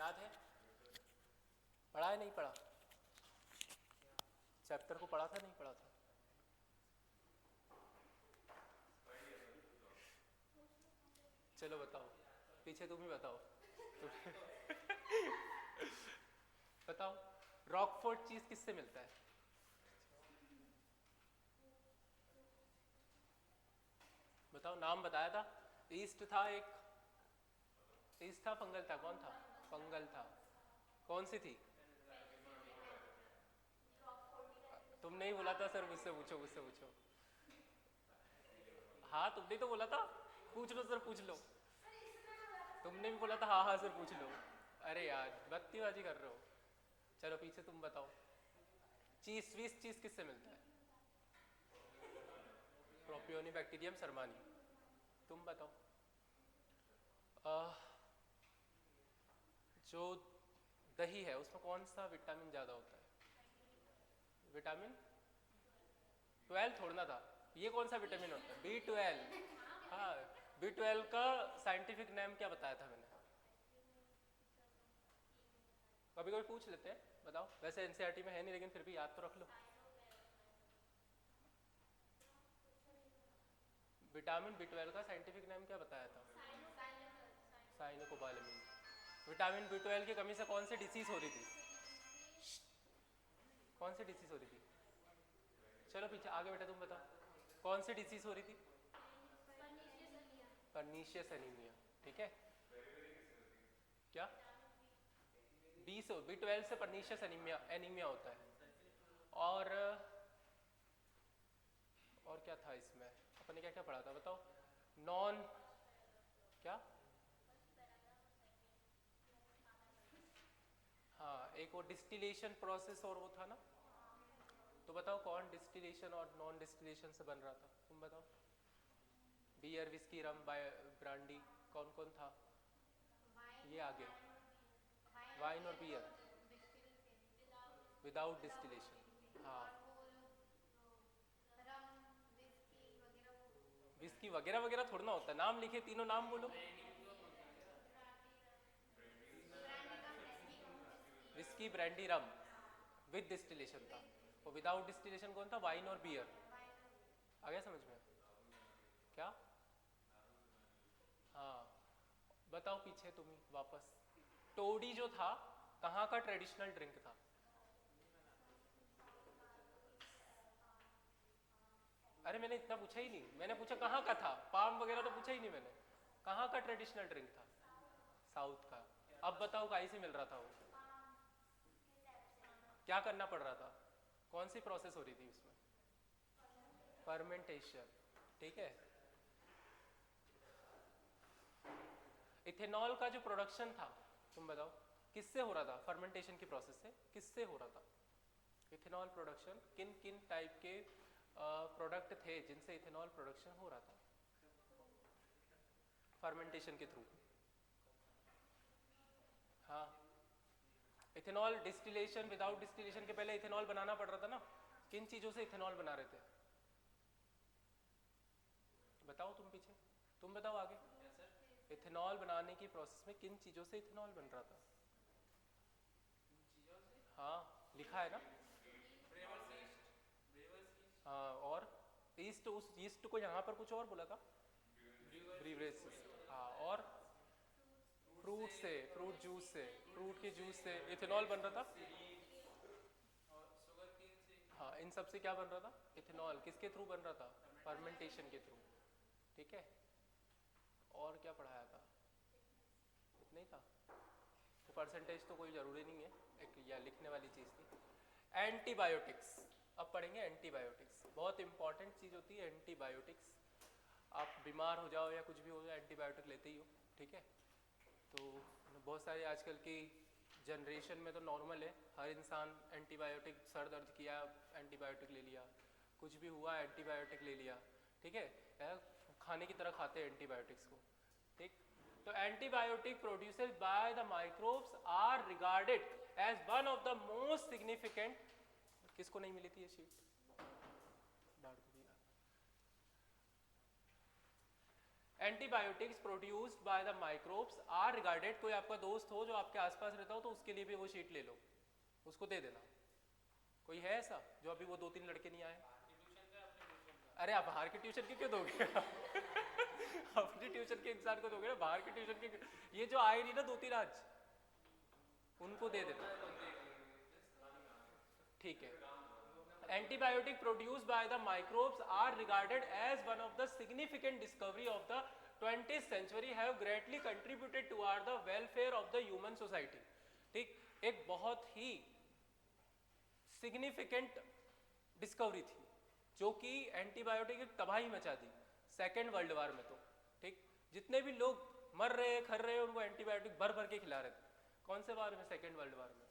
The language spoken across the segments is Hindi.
याद है? पढ़ा है नहीं पढ़ा? चैप्टर को पढ़ा था नहीं पढ़ा था? चलो बताओ, पीछे तुम ही बताओ। बताओ, रॉकफोर्ट चीज किससे मिलता है? बताओ, नाम बताया था। ईस्ट था एक, ईस्ट था फंगल था, कौन था? फंगल था। कौन सी थी? तुम नहीं बोला था सर, मुझसे पूछो मुझसे पूछो। हाँ तुमने तो बोला था, पूछ लो सर पूछ लो। तुमने भी बोला था हाँ हाँ सर पूछ लो। अरे यार बत्तीबाजी कर रहे हो। चलो पीछे तुम बताओ, चीज स्विस चीज किससे मिलता है? प्रोपियोनिबैक्टीरियम सरमानी। तुम बताओ। आह, जो दही है उसमें कौन सा विटामिन ज्यादा होता है? विटामिन 12 थोड़ना था। ये कौन सा विटामिन होता है? B12। हाँ, B12 का साइंटिफिक नेम क्या बताया था मैंने? कभी कभी पूछ लेते हैं, बताओ। वैसे एनसीईआरटी में है नहीं, लेकिन फिर भी याद तो रख लो। विटामिन B12 का साइंटिफिक नेम क्या बताया था? साइनोकोबालामिन। विटामिन B12 की कमी से कौन सी डिसीज हो रही थी? कौन सी डिसीज हो रही थी? चलो पीछे आगे बेटा तुम बताओ, कौन सी डिसीज हो रही थी? Pernicious anaemia. ठीक है। क्या? B12 से परनीशियस एनीमिया एनीमिया होता है। और क्या था इसमें? अपन ने क्या क्या पढ़ा था बताओ? नॉन क्या? हाँ, एक वो डिस्टिलेशन प्रोसेस और वो था ना। तो बताओ कौन डिस्टिलेशन और नॉन डिस्टिलेशन से बन रहा था, तुम बताओ। बियर, विस्की, रम, ब्रांडी, कौन कौन था? ये आगे वाइन और बियर विदाउट डिस्टिलेशन। हाँ, विस्की वगैरह वगैरह थोड़ा ना होता है। नाम लिखे, तीनों नाम बोलो। Whisky, brandy, rum with distillation था। और विदाउट डिस्टिलेशन कौन था? वाइन और बियर। आ गया समझ में? क्या? हाँ, बताओ पीछे तुम ही वापस। टोडी जो था, कहाँ का ट्रेडिशनल ड्रिंक था? अरे मैंने इतना पूछा ही नहीं, मैंने पूछा कहाँ का था, पाम वगैरह तो पूछा ही नहीं मैंने। कहाँ का ट्रेडिशनल ड्रिंक था? साउथ का। अब बताओ कहीं से मिल रहा था वो? क्या करना पड़ रहा था? कौन सी प्रोसेस हो रही थी उसमें? फर्मेंटेशन। ठीक है। इथेनॉल का जो प्रोडक्शन था, तुम बताओ किससे हो रहा था? फर्मेंटेशन की प्रोसेस से किससे हो रहा था? इथेनॉल प्रोडक्शन किन किन टाइप के प्रोडक्ट थे जिनसे इथेनॉल प्रोडक्शन हो रहा था? फर्मेंटेशन के थ्रू। हाँ, इथेनॉल डिस्टिलेशन, विदाउट डिस्टिलेशन के पहले इथेनॉल बनाना पड़ रहा था ना। किन चीजों से इथेनॉल बना रहे थे? बताओ तुम पीछे, तुम बताओ आगे। इथेनॉल बनाने की प्रोसेस में किन चीजों से इथेनॉल बन रहा था? हाँ लिखा है ना। हाँ, और ईस्ट, उस ईस्ट को यहाँ पर कुछ और बोला था। ब्रीवरेज। हाँ, और फ्रूट से, फ्रूट जूस से, फ्रूट के जूस से इथेनॉल बन रहा था। हाँ, इन सब से क्या बन रहा था? इथेनॉल। किसके थ्रू बन रहा था? फर्मेंटेशन के थ्रू। ठीक है। और क्या पढ़ाया था? इतना ही था। तो परसेंटेज तो कोई ज़रूरी नहीं है, एक या लिखने वाली चीज़ थी। एंटीबायोटिक्स। अब पढ़ेंगे एंटीबायोटिक्स। बहुत इंपॉर्टेंट चीज़ होती है एंटीबायोटिक्स। आप बीमार हो जाओ या कुछ भी हो जाए, एंटीबायोटिक लेते ही हो। ठीक है। तो बहुत सारे आजकल की जनरेशन में तो नॉर्मल है, हर इंसान एंटीबायोटिक, सर दर्द किया एंटीबायोटिक ले लिया, कुछ भी हुआ एंटीबायोटिक ले लिया। ठीक है, खाने की तरह खाते हैं एंटीबायोटिक्स को। ठीक। तो antibiotic produced by the microbes are regarded as one of the most significant. किसको नहीं मिली थी ये sheet? Antibiotics produced by the microbes are regarded, कोई आपका दोस्त हो जो आपके आसपास रहता हो तो उसके लिए भी वो शीट ले लो, उसको दे देना। कोई है ऐसा जो अभी वो 2-3 लड़के नहीं आए? अरे आप बाहर के ट्यूशन के क्यों दोगे अपनी ट्यूशन के इंसान को दोगे ना, बाहर के ट्यूशन के ये जो आए नहीं ना 2-3 आज, उनको दे देना। ठीक है, antibiotic produced by the microbes are regarded as one of the significant discovery of the 20th century, have greatly contributed toward the welfare of the human society। ठीक, एक बहुत ही सिग्निफिकेंट डिस्कवरी थी जो कि एंटीबायोटिक की तबाही मचा दी सेकेंड वर्ल्ड वार में। तो ठीक, जितने भी लोग मर रहे खर रहे उनको एंटीबायोटिक भर भर के खिला रहे थे। कौन से वार में? सेकेंड वर्ल्ड वार में।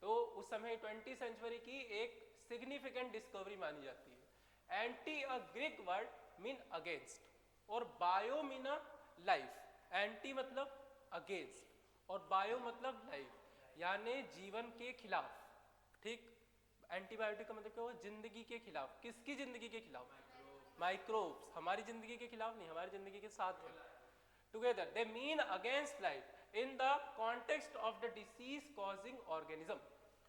तो उस समय 20th सेंचुरी की एक सिग्निफिकेंट डिस्कवरी मानी जाती है। Anti a Greek word mean against और bio mean a life. Anti मतलब अगेंस्ट और बायो मतलब लाइफ, यानी जीवन के खिलाफ। ठीक, एंटीबायोटिक का मतलब क्या हुआ? जिंदगी के खिलाफ। किसकी जिंदगी के खिलाफ? माइक्रोब्स। हमारी जिंदगी के खिलाफ नहीं, हमारी जिंदगी के साथ है। Together they mean against life in the context of the disease causing organism,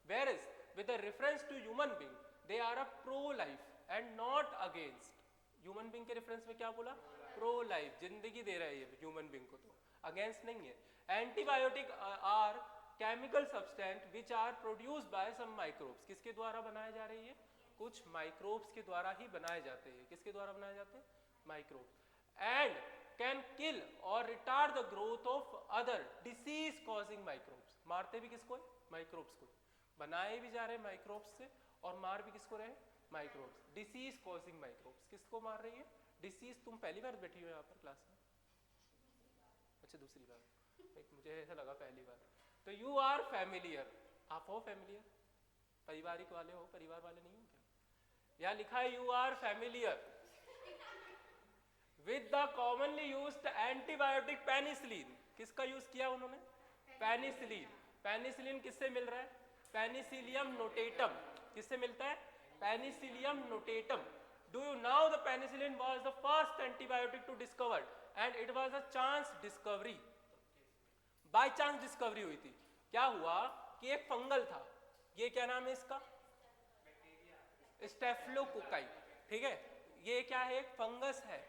whereas with a reference to human being they are a pro life and not against। human being के reference में क्या बोला? pro life, जिंदगी दे रहा है ये human being को, तो against नहीं है। antibiotic are chemical substance which are produced by some microbes। किसके द्वारा बनाए जा रही है? कुछ microbes के द्वारा ही बनाए जाते हैं। किसके द्वारा बनाए जाते हैं? microbes। and can kill or retard the growth of other disease causing microbes। मारते भी किसको है? माइक्रोब्स को। बनाए भी जा रहे हैं माइक्रोब्स से और मार भी किसको रहे? माइक्रोब्स। डिसीज कॉजिंग माइक्रोब्स किसको मार रही है? डिसीज। तुम पहली बार बैठी हो यहाँ पर क्लास में? अच्छा, दूसरी बार। मुझे ऐसा लगा पहली बार। तो यू आर फैमिलियर, आप हो फैमिलियर? पारिवारिक वाले हो? परिवार वाले नहीं हो क्या? यहाँ लिखा है you are familiar with the commonly used antibiotic penicillin। किसका यूज किया उन्होंने? पेनिसिलिन। पेनिसिलिन किससे मिल रहा है? Penicillium notatum. किससे मिलता है? Penicillium notatum. Do you know the penicillin was the first antibiotic to discovered and it was a chance discovery। By chance discovery हुई थी। क्या हुआ कि एक फंगल था, ये क्या नाम है इसका? स्टेफिलोकोकाई। ठीक है, ये क्या है? एक फंगस है।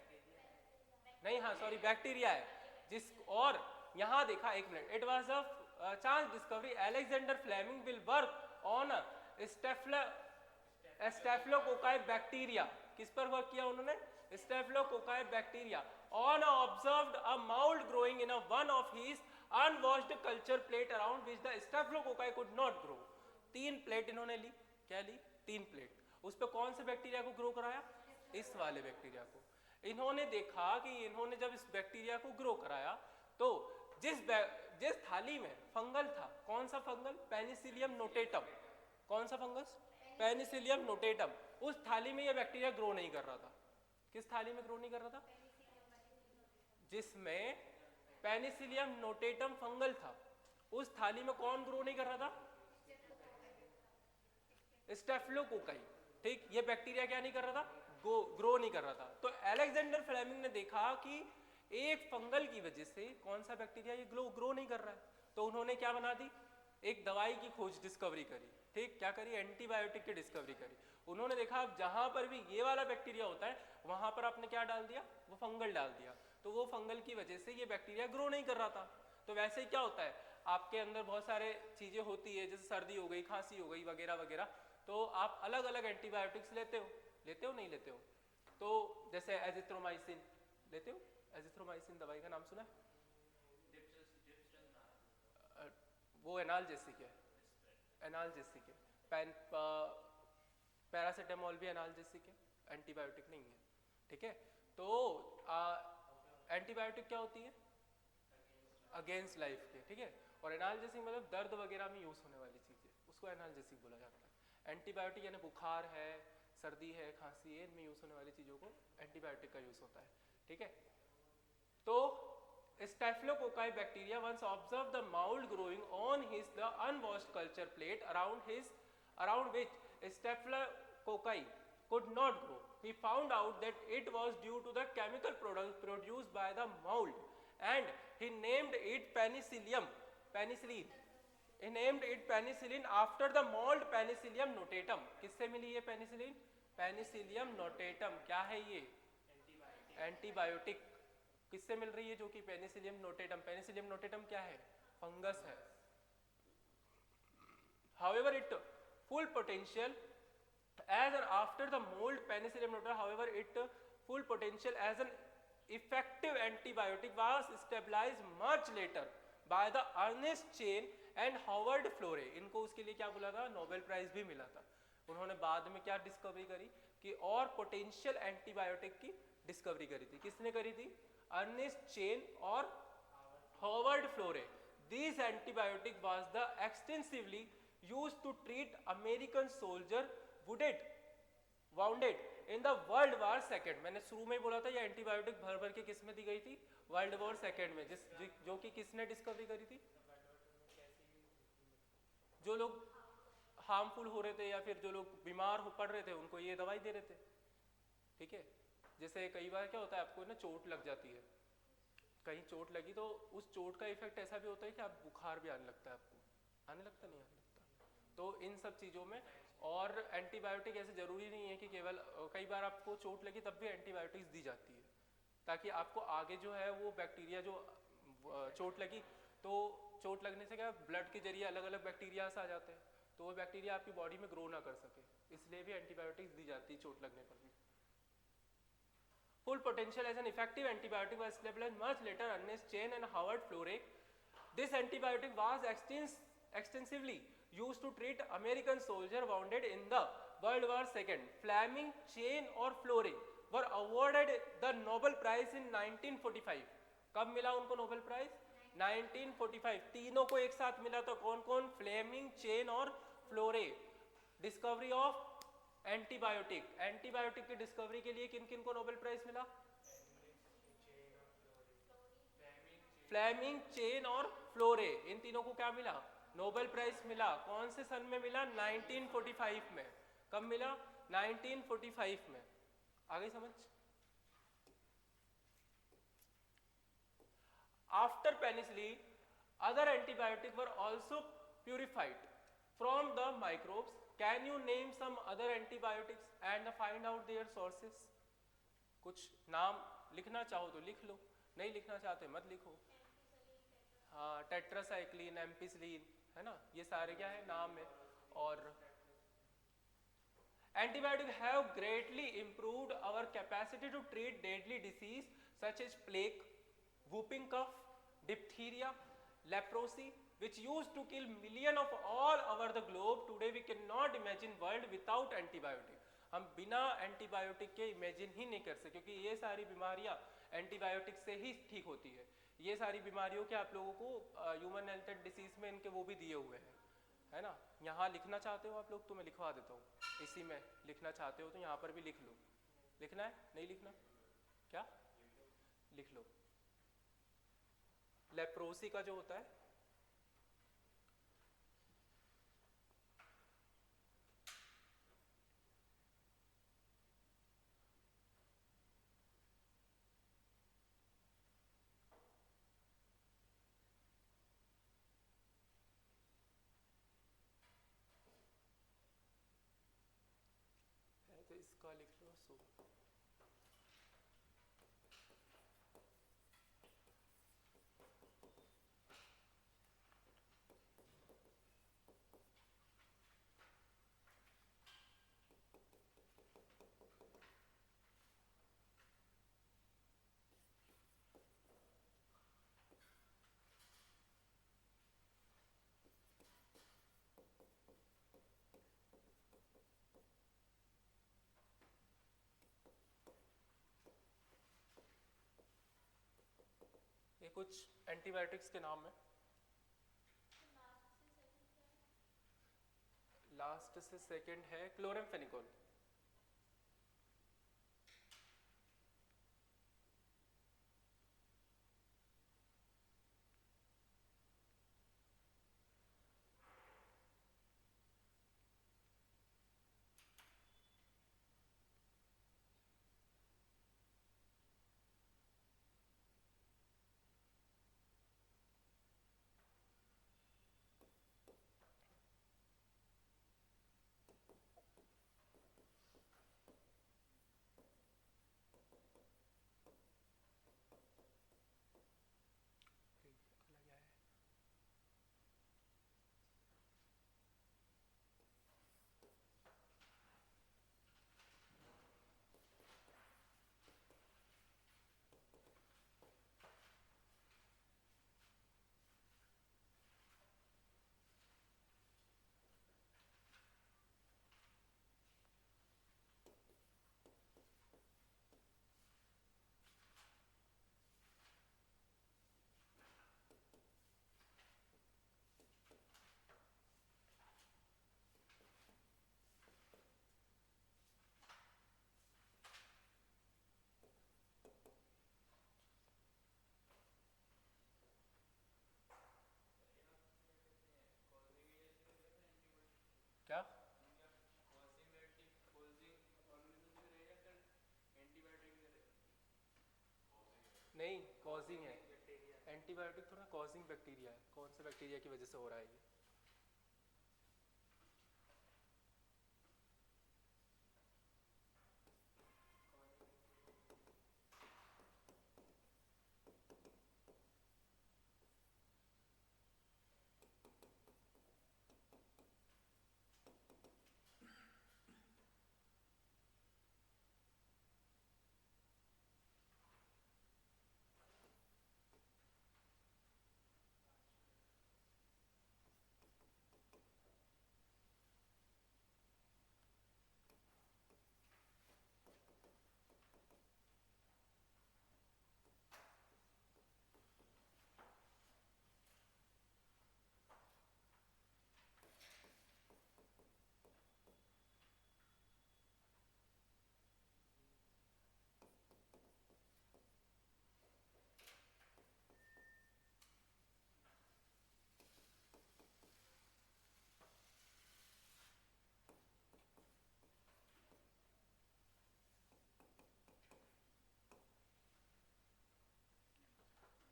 नहीं, हाँ सॉरी, बैक्टीरिया है। जिस और यहां देखा, एक minute, it was a chance discovery. Alexander Fleming will work on staphylococci bacteria. किस पर वर्क किया उन्होंने? Staphylococci bacteria on observed a mould growing in one of his unwashed culture plate around which the staphylococci could not grow. 3 plate इन्होंने ली। क्या ली? 3 प्लेट। उस पर कौन से बैक्टीरिया को ग्रो कराया? इस वाले बैक्टीरिया को। इन्होंने देखा कि इन्होंने जब इस बैक्टीरिया को ग्रो कराया तो जिस थाली में फंगल था, कौन सा फंगल? Penicillium notatum. कौन सा फंगस? Penicillium notatum. उस थाली में ये बैक्टीरिया ग्रो नहीं कर रहा था। किस थाली में ग्रो नहीं कर रहा था? जिसमें पेनिसिलियम नोटेटम फंगल था, उस थाली में कौन ग्रो नहीं कर रहा था? स्टेफिलोकोकाई। ठीक, ये बैक्टीरिया क्या नहीं कर रहा था? ग्रो नहीं कर रहा था। तो अलेक्जेंडर फ्लेमिंग ने देखा कि एक फंगल की वजह से कौन सा बैक्टीरिया ये ग्रो नहीं कर रहा है, तो उन्होंने क्या बना दी? एक दवाई की खोज डिस्कवरी करी। ठीक, क्या करी? एंटीबायोटिक की डिस्कवरी करी। उन्होंने देखा अब जहां पर भी ये वाला बैक्टीरिया होता है वहां पर आपने क्या डाल दिया? वो फंगल डाल दिया। तो वो फंगल की वजह से ये बैक्टीरिया ग्रो नहीं कर रहा था। तो वैसे ही क्या होता है, आपके अंदर बहुत सारे चीजें होती है, जैसे सर्दी हो गई, खांसी हो गई वगैरह वगैरह, तो आप अलग अलग एंटीबायोटिक्स लेते हो। नहीं लेते हो? तो जैसे एजिथ्रोमाइसिन लेते हो? एजिथ्रोमाइसिन दवाई का नाम सुना है? वो एनाल्जेसिक है। एनाल्जेसिक है। पैरासीटामोल भी एनाल्जेसिक है, एंटीबायोटिक नहीं है। ठीक है, तो एंटीबायोटिक क्या होती है? अगेंस्ट लाइफ के। ठीक है, और एनाल्जेसिक मतलब दर्द वगैरह में यूज होने वाली चीज है, उसको एनाल्जेसिक बोला जाता है। एंटीबायोटिक यानी बुखार है, सर्दी है, खांसी है, इनमें यूज होने वाली चीजों को एंटीबायोटिक का यूज होता है। ठीक है, तो स्टेफिलोकोकाई bacteria once observed the mold growing on the unwashed culture plate around which staphylococci could not grow। he found out that it was due to the chemical product produced by the mold, and he named it penicillium. Penicillin. He named it penicillin after the mold Penicillium notatum. किससे मिली ये penicillin? Penicillium notatum. क्या है ये? एंटीबायोटिक. किससे मिल रही है? जो कि पेनिसिलियम नोटेटम. पेनिसिलियम नोटेटम क्या है? फंगस है. However, it full potential as an after the mold Penicillium notatum. However, it full potential as an effective antibiotic was stabilized much later by the Ernest Chain and Howard Florey. इनको उसके लिए क्या बोला था? नोबेल प्राइज भी मिला था. उन्होंने बाद में क्या डिस्कवरी करी कि और पोटेंशियल एंटीबायोटिक की डिस्कवरी करी थी. किसने करी थी? अर्नेस्ट चेन और Howard फ्लोरे. These antibiotic was the extensively used to treat American soldier wounded in the World War II. मैंने शुरू में बोला था ये एंटीबायोटिक भर भर के किस में दी गई थी? वर्ल्ड वॉर सेकेंड में. जो कि किसने डिस्कवरी करी थी? जो लोग हार्मफुल हो रहे थे या फिर जो लोग बीमार पड़ रहे थे उनको ये दवाई दे रहे थे. ठीक है. जैसे कई बार क्या होता है, आपको ना चोट लग जाती है, कहीं चोट लगी तो उस चोट का इफेक्ट ऐसा भी होता है कि आप बुखार भी आने लगता है. आपको आने लगता नहीं आने लगता. तो इन सब चीज़ों में और एंटीबायोटिक ऐसे ज़रूरी नहीं है कि केवल, कई बार आपको चोट लगी तब भी एंटीबायोटिक्स दी जाती है ताकि आपको आगे जो है वो बैक्टीरिया जो चोट लगी तो चोट लगने से क्या ब्लड के जरिए अलग अलग बैक्टीरियाज आ जाते हैं तो वो बैक्टीरिया आपकी बॉडी में ग्रो ना कर सके, इसलिए भी एंटीबायोटिक्स दी जाती है चोट लगने पर भी. Full potential as an effective antibiotic was established much later. Ernest Chain and Howard Florey. This antibiotic was extensively used to treat American soldier wounded in the World War II. Fleming, Chain और Florey were awarded the Nobel Prize in 1945. कब मिला उनको नोबेल प्राइज? 1945. तीनों को एक साथ मिला. तो कौन कौन? फ्लेमिंग, चेन और Florey. Discovery of antibiotic. Antibiotic की डिस्कवरी के लिए किन किन को नोबेल प्राइज मिला? फ्लेमिंग, चेन और फ्लोरे. इन तीनों को क्या मिला? नोबेल प्राइज मिला. कौन से सन में मिला? 1945 में. कब मिला? 1945 में. आ गई समझ? After penicillin, other antibiotics were also purified from the microbes. Can you name some other antibiotics and find out their sources? कुछ नाम लिखना चाहो तो लिख लो, नहीं लिखना चाहते मत लिखो. हाँ, टेट्रासाइक्लिन, एम्पिसिलिन, है ना, ये सारे क्या है नाम है. और antibiotics have greatly improved our capacity to treat deadly disease such as plague, whooping cough, diphtheria, leprosy, which used to kill millions of all over the globe. Today we cannot imagine world without antibiotic. हम बिना एंटीबायोटिक के इमेजिन ही नहीं कर सकते क्योंकि ये सारी बीमारियां एंटीबायोटिक से ही ठीक होती है. ये सारी बीमारियों के आप लोगों को ह्यूमन हेल्थ एंड डिसीज में इनके वो भी दिए हुए हैं, है ना. यहाँ लिखना चाहते हो आप लोग तो मैं लिखवा देता हूँ. इसी में लिखना चाहते हो तो यहाँ पर भी लिख लो. लिखना है? नहीं लिखना? क्या लिख लो? लेप्रोसी का जो होता है, तो इसका लिख लो. सो ये कुछ एंटीबायोटिक्स के नाम है. लास्ट से सेकंड है क्लोरेमफेनिकोल. नहीं, कॉजिंग है। एंटीबायोटिक थोड़ा कॉजिंग बैक्टीरिया है, कौन से बैक्टीरिया की वजह से हो रहा है ये।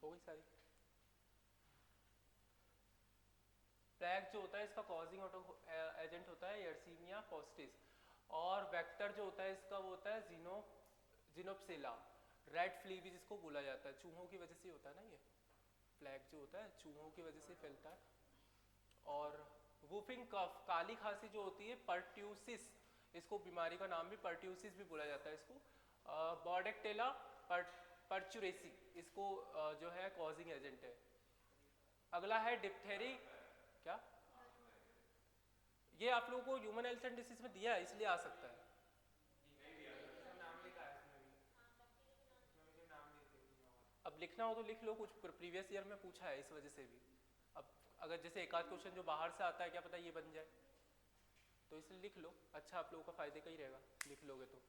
हो गई सारी। प्लैग जो होता है इसका कॉजिंग एजेंट होता है यर्सीनिया पोस्टिस, और वेक्टर जो होता है इसका वो होता है जिनोप्सिला रेड फ्ली भी जिसको बोला जाता है, चूहों की वजह से होता है ना ये। प्लैग जो होता है चूहों की वजह से फैलता है। और वूफिंग कफ काली खांसी जो होती है पर्ट्यूसिस, इसको बीमारी का नाम भी पर्ट्यूसिस भी बोला जाता है इसको। बॉर्डेक्टेला पर्चुरेसी इसको जो है कॉजिंग एजेंट है। अगला है डिप्थेरी। क्या ये आप लोगों को ह्यूमन एल्सर डिसीज में दिया है इसलिए आ सकता है। अब लिखना हो तो लिख लो, कुछ प्रीवियस ईयर में पूछा है इस वजह से भी। अब अगर जैसे एक आध क्वेश्चन जो बाहर से आता है क्या पता ये बन जाए, तो इसलिए लिख लो, अच्छा आप लोगों का फायदे का ही रहेगा लिख लोगे तो।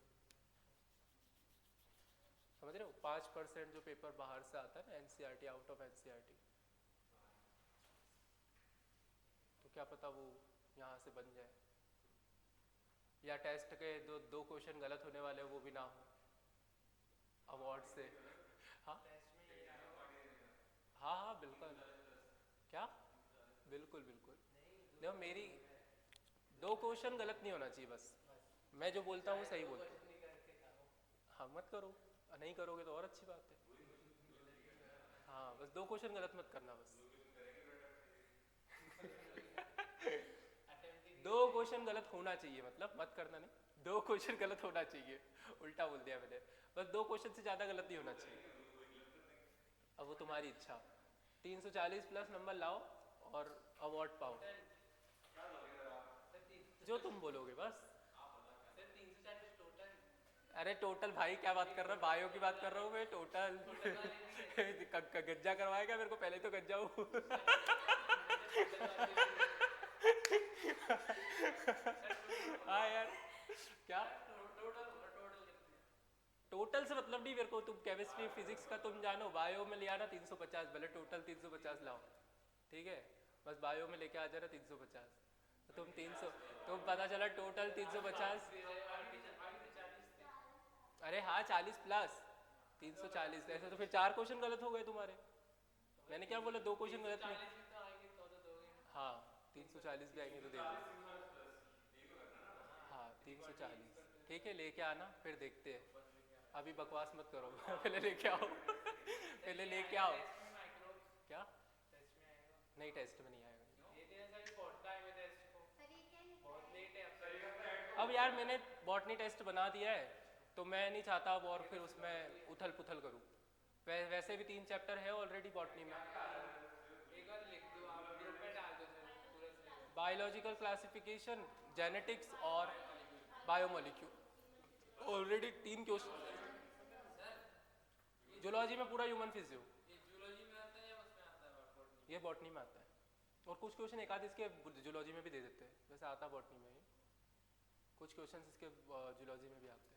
समझ रहे हो, 5% जो पेपर बाहर से आता है ना एनसीईआरटी, आउट ऑफ एनसीईआरटी, तो क्या पता वो यहाँ से बन जाए, या टेस्ट के दो क्वेश्चन गलत होने वाले वो भी ना हो अवार्ड से। हाँ हाँ हाँ बिल्कुल। क्या बिल्कुल बिल्कुल। देखो मेरी 2 क्वेश्चन गलत नहीं होना चाहिए बस, मैं जो बोलता हूँ सही बोलता हूँ। हाँ मत करो, नहीं करोगे तो और अच्छी बात है। हाँ बस 2 क्वेश्चन गलत मत करना बस। 2 क्वेश्चन गलत होना चाहिए, मतलब मत करना नहीं, 2 क्वेश्चन गलत होना चाहिए, उल्टा बोल दिया मैंने। बस 2 क्वेश्चन से ज़्यादा गलत नहीं होना चाहिए। अब वो तुम्हारी इच्छा, 340 प्लस नंबर लाओ और अवार्ड पाओ, जो तुम बोलोगे बस। अरे टोटल भाई क्या बात कर रहा है, बायो की बात कर रहा हूँ मैं, टोटल गज्जा करवाएगा मेरे को, पहले तो गज्जा हूँ। हाँ यार क्या टोटल से मतलब नहीं मेरे को, तुम केमिस्ट्री फिजिक्स का तुम जानो, बायो में ले आना 350, भले टोटल 350 लाओ, ठीक है, बस बायो में लेके आ जाना 350, तो तुम 300, तुम पता चला टोटल 350। अरे हाँ 40 प्लस 340, ऐसे तो फिर 4 क्वेश्चन गलत हो गए तुम्हारे। मैंने क्या बोला, 2 क्वेश्चन गलत नहीं। हाँ 340 भी आएंगे तो दे दो। हाँ 340 ठीक है, लेके आना फिर देखते हैं। अभी बकवास मत करो पहले लेके आओ पहले लेके आओ। क्या नहीं, टेस्ट में नहीं आएगा। अब यार मैंने बॉटनी टेस्ट बना दिया है, तो मैं नहीं चाहता अब और फिर उसमें उथल पुथल करूँ। वैसे भी 3 चैप्टर है ऑलरेडी बॉटनी में। बायोलॉजिकल क्लासिफिकेशन, जेनेटिक्स और बायोमोलिक्यूल, ऑलरेडी 3 क्वेश्चन। जूलॉजी में पूरा ह्यूमन फिजियो, ये बॉटनी में आता है, और कुछ क्वेश्चन एक आध इसके जूलॉजी में भी दे देते हैं, वैसे आता बॉटनी में ही कुछ क्वेश्चन इसके जूलॉजी में भी आते हैं।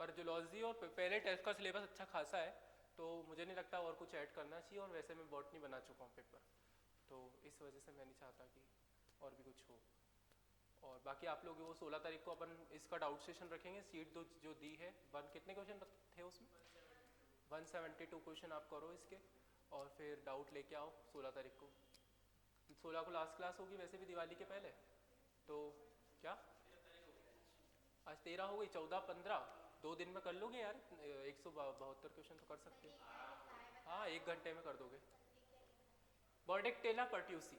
पर जूलॉजी और पहले टेस्ट का सिलेबस अच्छा खासा है, तो मुझे नहीं लगता और कुछ ऐड करना चाहिए, और वैसे मैं बॉटनी बना चुका हूँ पेपर, तो इस वजह से मैं नहीं चाहता कि और भी कुछ हो। और बाकी आप लोग वो 16 तारीख को अपन इसका डाउट सेशन रखेंगे, सीट जो दी है, 1 कितने क्वेश्चन थे उसमें, 172 क्वेश्चन आप करो इसके, और फिर डाउट लेके आओ 16 तारीख को। 16 को लास्ट क्लास होगी वैसे भी दिवाली के पहले, तो क्या आज 13 हो गई, 14 15 2 दिन में कर लोगे यार। 172 क्वेश्चन तो कर सकते हो। हाँ 1 घंटे में कर दोगे। बॉर्डेक्टेला पर्ट्यूसी,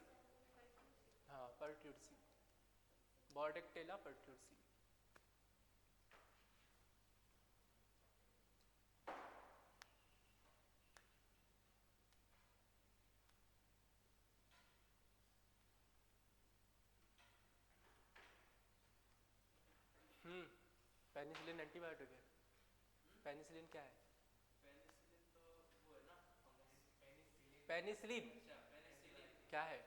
हाँ पर्ट्यूसी, बॉर्डेक्टेला पर्ट्यूसी। पेनिसिलिन एंटीबायोटिक है। पेनिसिलिन क्या है? पेनिसिलिन क्या है?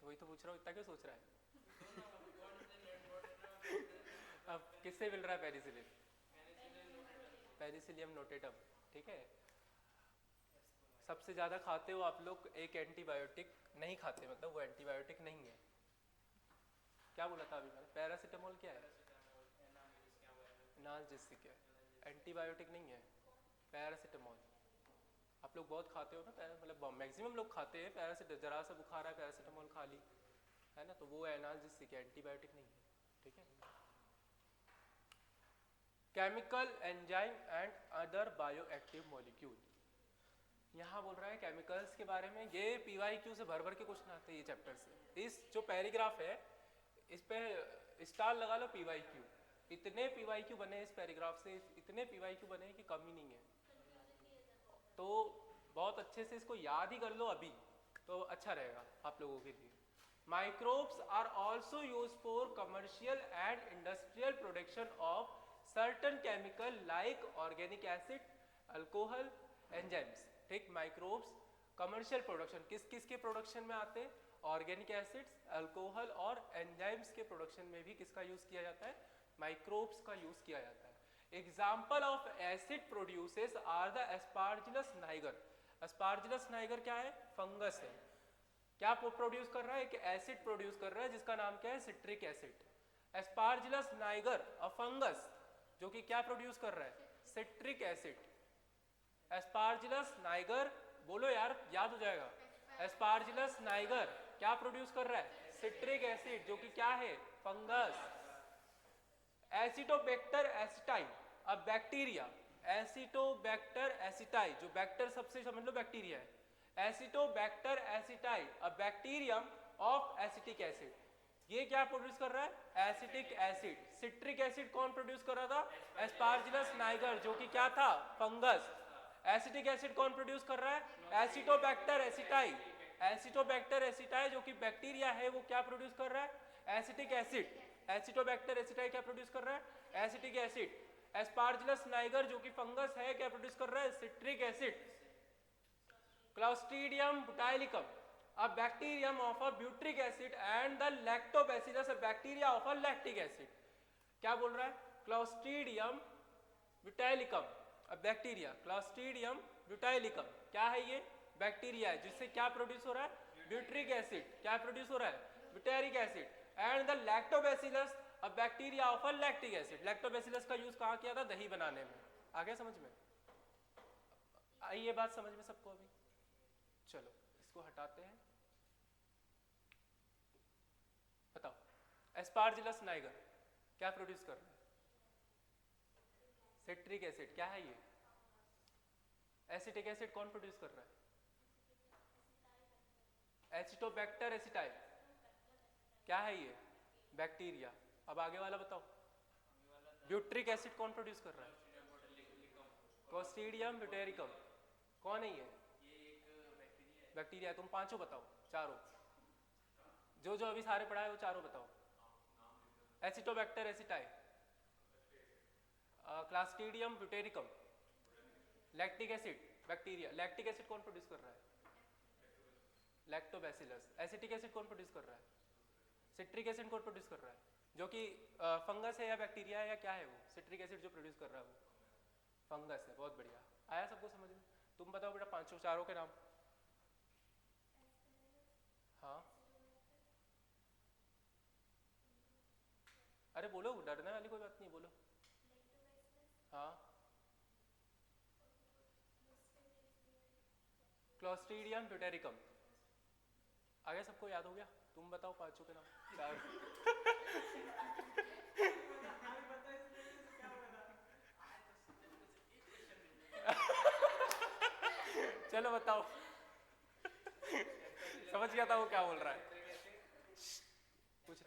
तो वही तो पूछ रहा हूँ, इतना क्यों सोच रहा है? अब किससे मिल रहा है पेनिसिलिन? पेनिसिलियम नोटेटम, ठीक है। सबसे ज़्यादा खाते हो आप लोग एक एंटीबायोटिक नहीं खाते, मतलब वो एंटीबायोटिक नहीं है। क्या बोला था अभी मैंने? पैरासीटामोल क्या है? एनाल्जेसिक है, एंटीबायोटिक नहीं है पैरासीटामोल। आप लोग बहुत खाते हो ना, मतलब मैक्सिमम लोग खाते हैं पैरासीटामोल, जरा सा बुखार है पैरासीटामोल खा ली, है ना, तो वो एनाल्जेसिक है, एंटीबायोटिक नहीं है, ठीक है। Chemical enzyme and other bioactive molecule, यहाँ बोल रहा है केमिकल्स के बारे में। ये PYQ से भर भर के क्वेश्चन आते हैं ये चैप्टर से। इस जो पैराग्राफ है इस पे स्टार लगा लो PYQ। इतने PYQ बने इस पैराग्राफ से, इतने PYQ बने कि कम ही नहीं है। तो बहुत अच्छे से इसको याद ही कर लो अभी, तो अच्छा रहेगा आप लोगों के लिए। Microbes are also use for commercial and industrial production of certain chemical like organic acid, alcohol, enzymes, ठीक। माइक्रोब्स कमर्शियल प्रोडक्शन, किस किस के प्रोडक्शन में आते हैं? ऑर्गेनिक एसिड्स, अल्कोहल और एंजाइम्स के प्रोडक्शन में भी किसका यूज किया जाता है? माइक्रोब्स का यूज किया जाता है। Example of acid produces are the Aspergillus niger. Aspergillus niger क्या है? फंगस है। क्या प्रोड्यूस कर रहा है? एक एसिड प्रोड्यूस कर रहा है जिसका नाम क्या है? Citric acid. Aspergillus niger a fungus जो कि क्या प्रोड्यूस कर रहा है? Citric acid. एस्पार्जिलस नाइगर, बोलो यार याद हो जाएगा। एस्पार्जिलस नाइगर क्या प्रोड्यूस कर रहा है? सिट्रिक एसिड जो कि क्या है? फंगस। एसिटोबैक्टर एसिटाई अब बैक्टीरिया, एसिटोबैक्टर एसिटाई जो बैक्टर सबसे समझ लो बैक्टीरिया है। Acetobacter aceti a bacterium of acetic acid, ये क्या प्रोड्यूस कर रहा है? Acetic acid. सिट्रिक एसिड कौन प्रोड्यूस कर रहा था? एस्पार्जिलस नाइगर जो कि क्या था? फंगस। एसिटिक एसिड कौन प्रोड्यूस कर रहा है? Acetobacter aceti. एसिटोबैक्टर एसिटाई जो कि बैक्टीरिया है वो क्या प्रोड्यूस कर रहा है? Acetic acid. एसिटोबैक्टर एसिटाई क्या प्रोड्यूस कर रहा है? Acetic acid. एस्पार्जिलस नाइगर जो कि फंगस है क्या प्रोड्यूस कर रहा है? Citric acid. Clostridium butylicum a bacterium of a butyric acid and the lactobacillus a bacteria of a lactic acid। क्या बोल रहा है? Clostridium butylicum a bacteria, Clostridium butylicum क्या है? ये बैक्टीरिया है जिससे क्या प्रोड्यूस हो रहा है? Butyric acid. क्या प्रोड्यूस हो रहा है? Butyric acid. And the lactobacillus a bacteria of a lactic acid. Lactobacillus का यूज कहाँ किया था? दही बनाने में। आ गया समझ में? आई ये बात समझ में सबको अभी? चलो इसको हटाते हैं। बताओ एस्पार्जिलस नाइगर क्या प्रोड्यूस कर रहा है? Citric acid. क्या है ये? एसिटिक एसिड कौन प्रोड्यूस कर रहा है? एसिटोबैक्टर एसिटाई क्या है ये? बैक्टीरिया। अब आगे वाला बताओ। ब्यूट्रिक एसिड कौन प्रोड्यूस कर रहा है? क्लॉस्ट्रीडियम ब्यूटेरिकम कौन है ये? बैक्टीरिया। तुम पांचों बताओ, चारों जो जो अभी सारे पढ़ा है वो चारों बताओ। Acetobacter aceti, Clostridium butyricum, lactic acid bacteria. Lactic acid कौन प्रोड्यूस कर रहा है? लैक्टोबैसिलस। एसिटिक एसिड कौन प्रोड्यूस कर रहा है? सिट्रिक एसिड कौन प्रोड्यूस कर रहा है? जो कि फंगस है या बैक्टीरिया है या क्या है वो? सिट्रिक एसिड जो प्रोड्यूस कर रहा है वो फंगस है। बहुत बढ़िया, आया सबको समझ में? तुम बताओ बेटा पांचों चारों के नाम। हाँ अरे बोलो, डरने वाली कोई बात नहीं, बोलो। हाँ क्लोस्ट्रीडियम ब्यूटेरिकम। आगे सबको याद हो गया? तुम बताओ पांचों के नाम। चार। चलो बताओ। समझ गया था वो क्या बोल रहा है। कुछ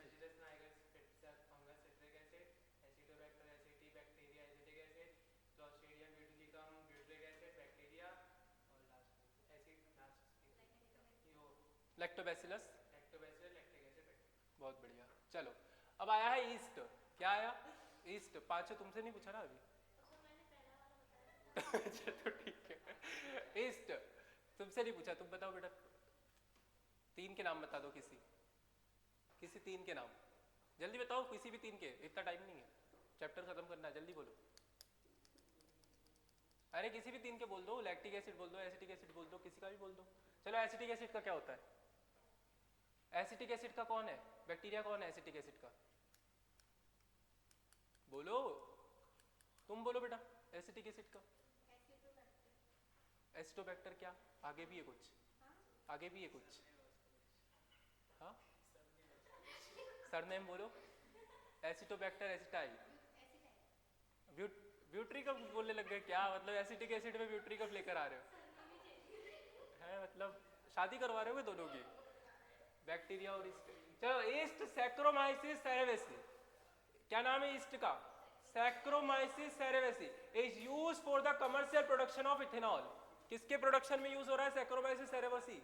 लैक्टोबैसिलस। बहुत बढ़िया। चलो अब आया है ईस्ट। क्या आया? ईस्ट। पांचों तुमसे नहीं पूछा ना अभी। अच्छा तो ठीक है। ईस्ट तुमसे नहीं पूछा, तुम बताओ बेटा। तीन के नाम बता दो, किसी किसी तीन के नाम जल्दी बताओ, किसी भी तीन के। इतना टाइम नहीं है, चैप्टर खत्म करना है, जल्दी बोलो। अरे किसी भी तीन के बोल दो। लैक्टिक एसिड बोल दो, एसिटिक एसिड बोल दो, किसी का भी बोल दो। चलो एसिटिक एसिड का क्या होता है? एसिटिक एसिड का कौन है? बैक्टीरिया कौन है एसिटिक एसिड का? बोलो, तुम बोलो बेटा। एसिटिक एसिड का एसिटोबैक्टर। क्या आगे भी है कुछ? आगे भी है कुछ? हाँ सरनेम बोलो। Acetobacter acetyl. ब्यूटरी का बोलने लग गए क्या? मतलब एसिटिक एसिड में ब्यूटरी का लेकर आ रहे हो है? मतलब शादी करवा रहे हो दोनों की, बैक्टीरिया और ईस्ट। चलो ईस्ट सैक्रोमाइसिस सेरेवेसी। क्या नाम है ईस्ट का? Saccharomyces cerevisiae is used for the commercial production of ethanol. किसके प्रोडक्शन में यूज हो रहा है Saccharomyces cerevisiae?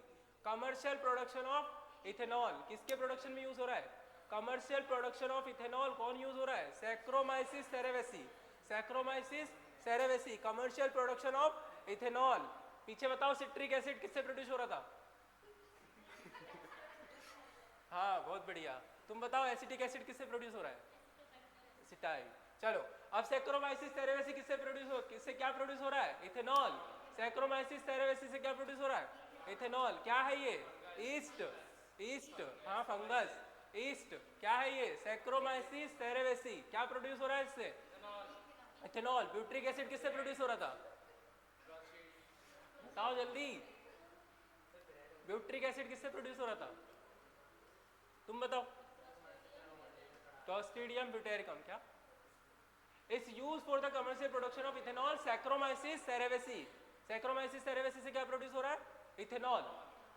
Commercial production of ethanol. किसके प्रोडक्शन में यूज हो रहा है? Commercial production of ethanol. कौन यूज हो रहा है? Saccharomyces cerevisiae. Saccharomyces cerevisiae commercial production of ethanol. पीछे बताओ सिट्रिक एसिड किससे प्रोड्यूस हो रहा था? हाँ बहुत बढ़िया। तुम बताओ एसिटिक एसिड किससे प्रोड्यूस हो रहा है? एसिटाइल। चलो अब सैक्रोमाइसिस सेरेवेसी किससे प्रोड्यूस हो, किससे क्या प्रोड्यूस हो रहा है? इथेनॉल। सैक्रोमाइसिस सेरेवेसी से क्या प्रोड्यूस हो रहा है? इथेनॉल। क्या है ये? ईस्ट। ईस्ट हाँ फंगस। ईस्ट क्या है ये? सैक्रोमाइसिस सेरेवेसी। क्या प्रोड्यूस हो रहा है इससे? इथेनॉल। ब्यूट्रिक एसिड किससे प्रोड्यूस हो रहा था? बताओ जल्दी। ब्यूट्रिक एसिड किससे प्रोड्यूस हो रहा था? तुम बताओ। Clostridium butyricum. क्या? It's used for the commercial production of ethanol Saccharomyces cerevisiae. Saccharomyces cerevisiae से क्या प्रोड्यूस हो रहा है? Ethanol.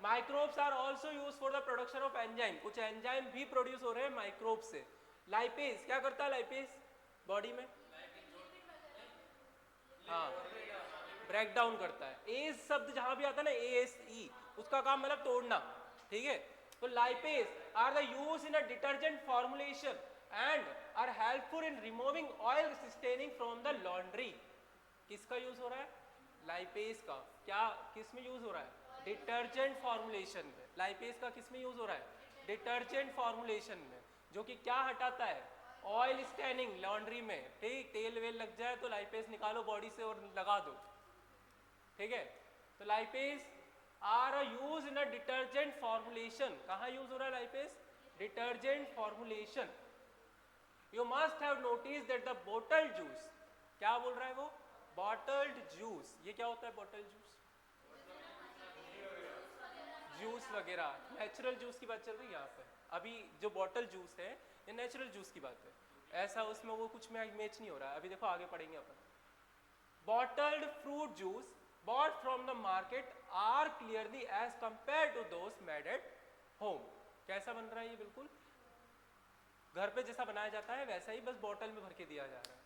Microbes are also used for the production of enzyme. कुछ एंजाइम भी प्रोड्यूस हो रहे हैं माइक्रोब से। लाइपेज क्या करता है? लाइपेज बॉडी में हाँ ब्रेक डाउन करता है। एज शब्द जहां भी आता है ना, ASE, उसका काम मतलब तोड़ना। ठीक है, तो lipase are the use in a detergent formulation and are helpful in removing oil staining from the laundry. किसका यूज हो रहा है? लाइपेज का। क्या किस में यूज हो रहा है? डिटर्जेंट फॉर्मुलेशन में। लाइपेज का किस में यूज हो रहा है? डिटर्जेंट फॉर्मुलेशन में, जो कि क्या हटाता है? ऑयल स्टेनिंग लॉन्ड्री में। ठीक, तेल वेल लग जाए तो लाइपेज निकालो बॉडी से और लगा दो। ठीक है, तो lipase are use in a detergent formulation. कहाँ यूज हो रहा है lipase? Detergent formulation. You must have notice that the bottle juice, क्या बोल रहा है वो? Bottled juice. ये क्या होता है बॉटल जूस? जूस वगैरह, नेचुरल जूस की बात चल रही है यहाँ पे। अभी जो बॉटल जूस है ये नेचुरल जूस की बात है। ऐसा उसमें वो कुछ में मैच नहीं हो रहा है। अभी देखो आगे पढ़ेंगे अपन। Bottled fruit juice bought from the market are clearly as compared to those made at home। कैसा बन रहा है ये? बिल्कुल घर पे जैसा बनाया जाता है वैसा ही, बस बॉटल में भर के दिया जा रहा है।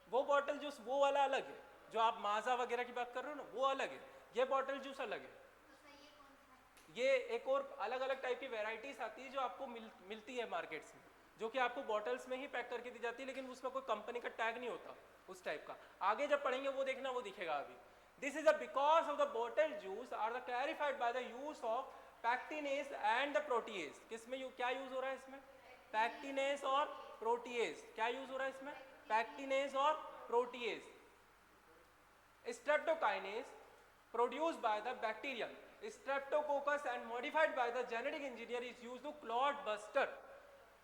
वो बॉटल जूस वो वाला अलग है, जो आप माजा वगैरह की बात कर रहे हो ना, वो अलग है। ये बॉटल जूस अलग है। ये एक और अलग अलग टाइप की वेराइटीज आती है जो आपको मिलती है मार्केट्स में, जो कि आपको बॉटल्स में ही पैक करके दी जाती है, लेकिन उसमें कोई कंपनी का टैग नहीं होता उस टाइप का। आगे जब पढ़ेंगे वो देखना, वो दिखेगा अभी। This is a because of the bottle juice are the clarified by the use of pectinase and the protease. किसमें क्या यूज हो रहा है इसमें? पैक्टिनेज और प्रोटीएज। क्या यूज हो रहा है इसमें? पैक्टिनेज और protease. Streptokinase produced by the bacterium streptococcus and modified by the genetic engineer is used to clot buster।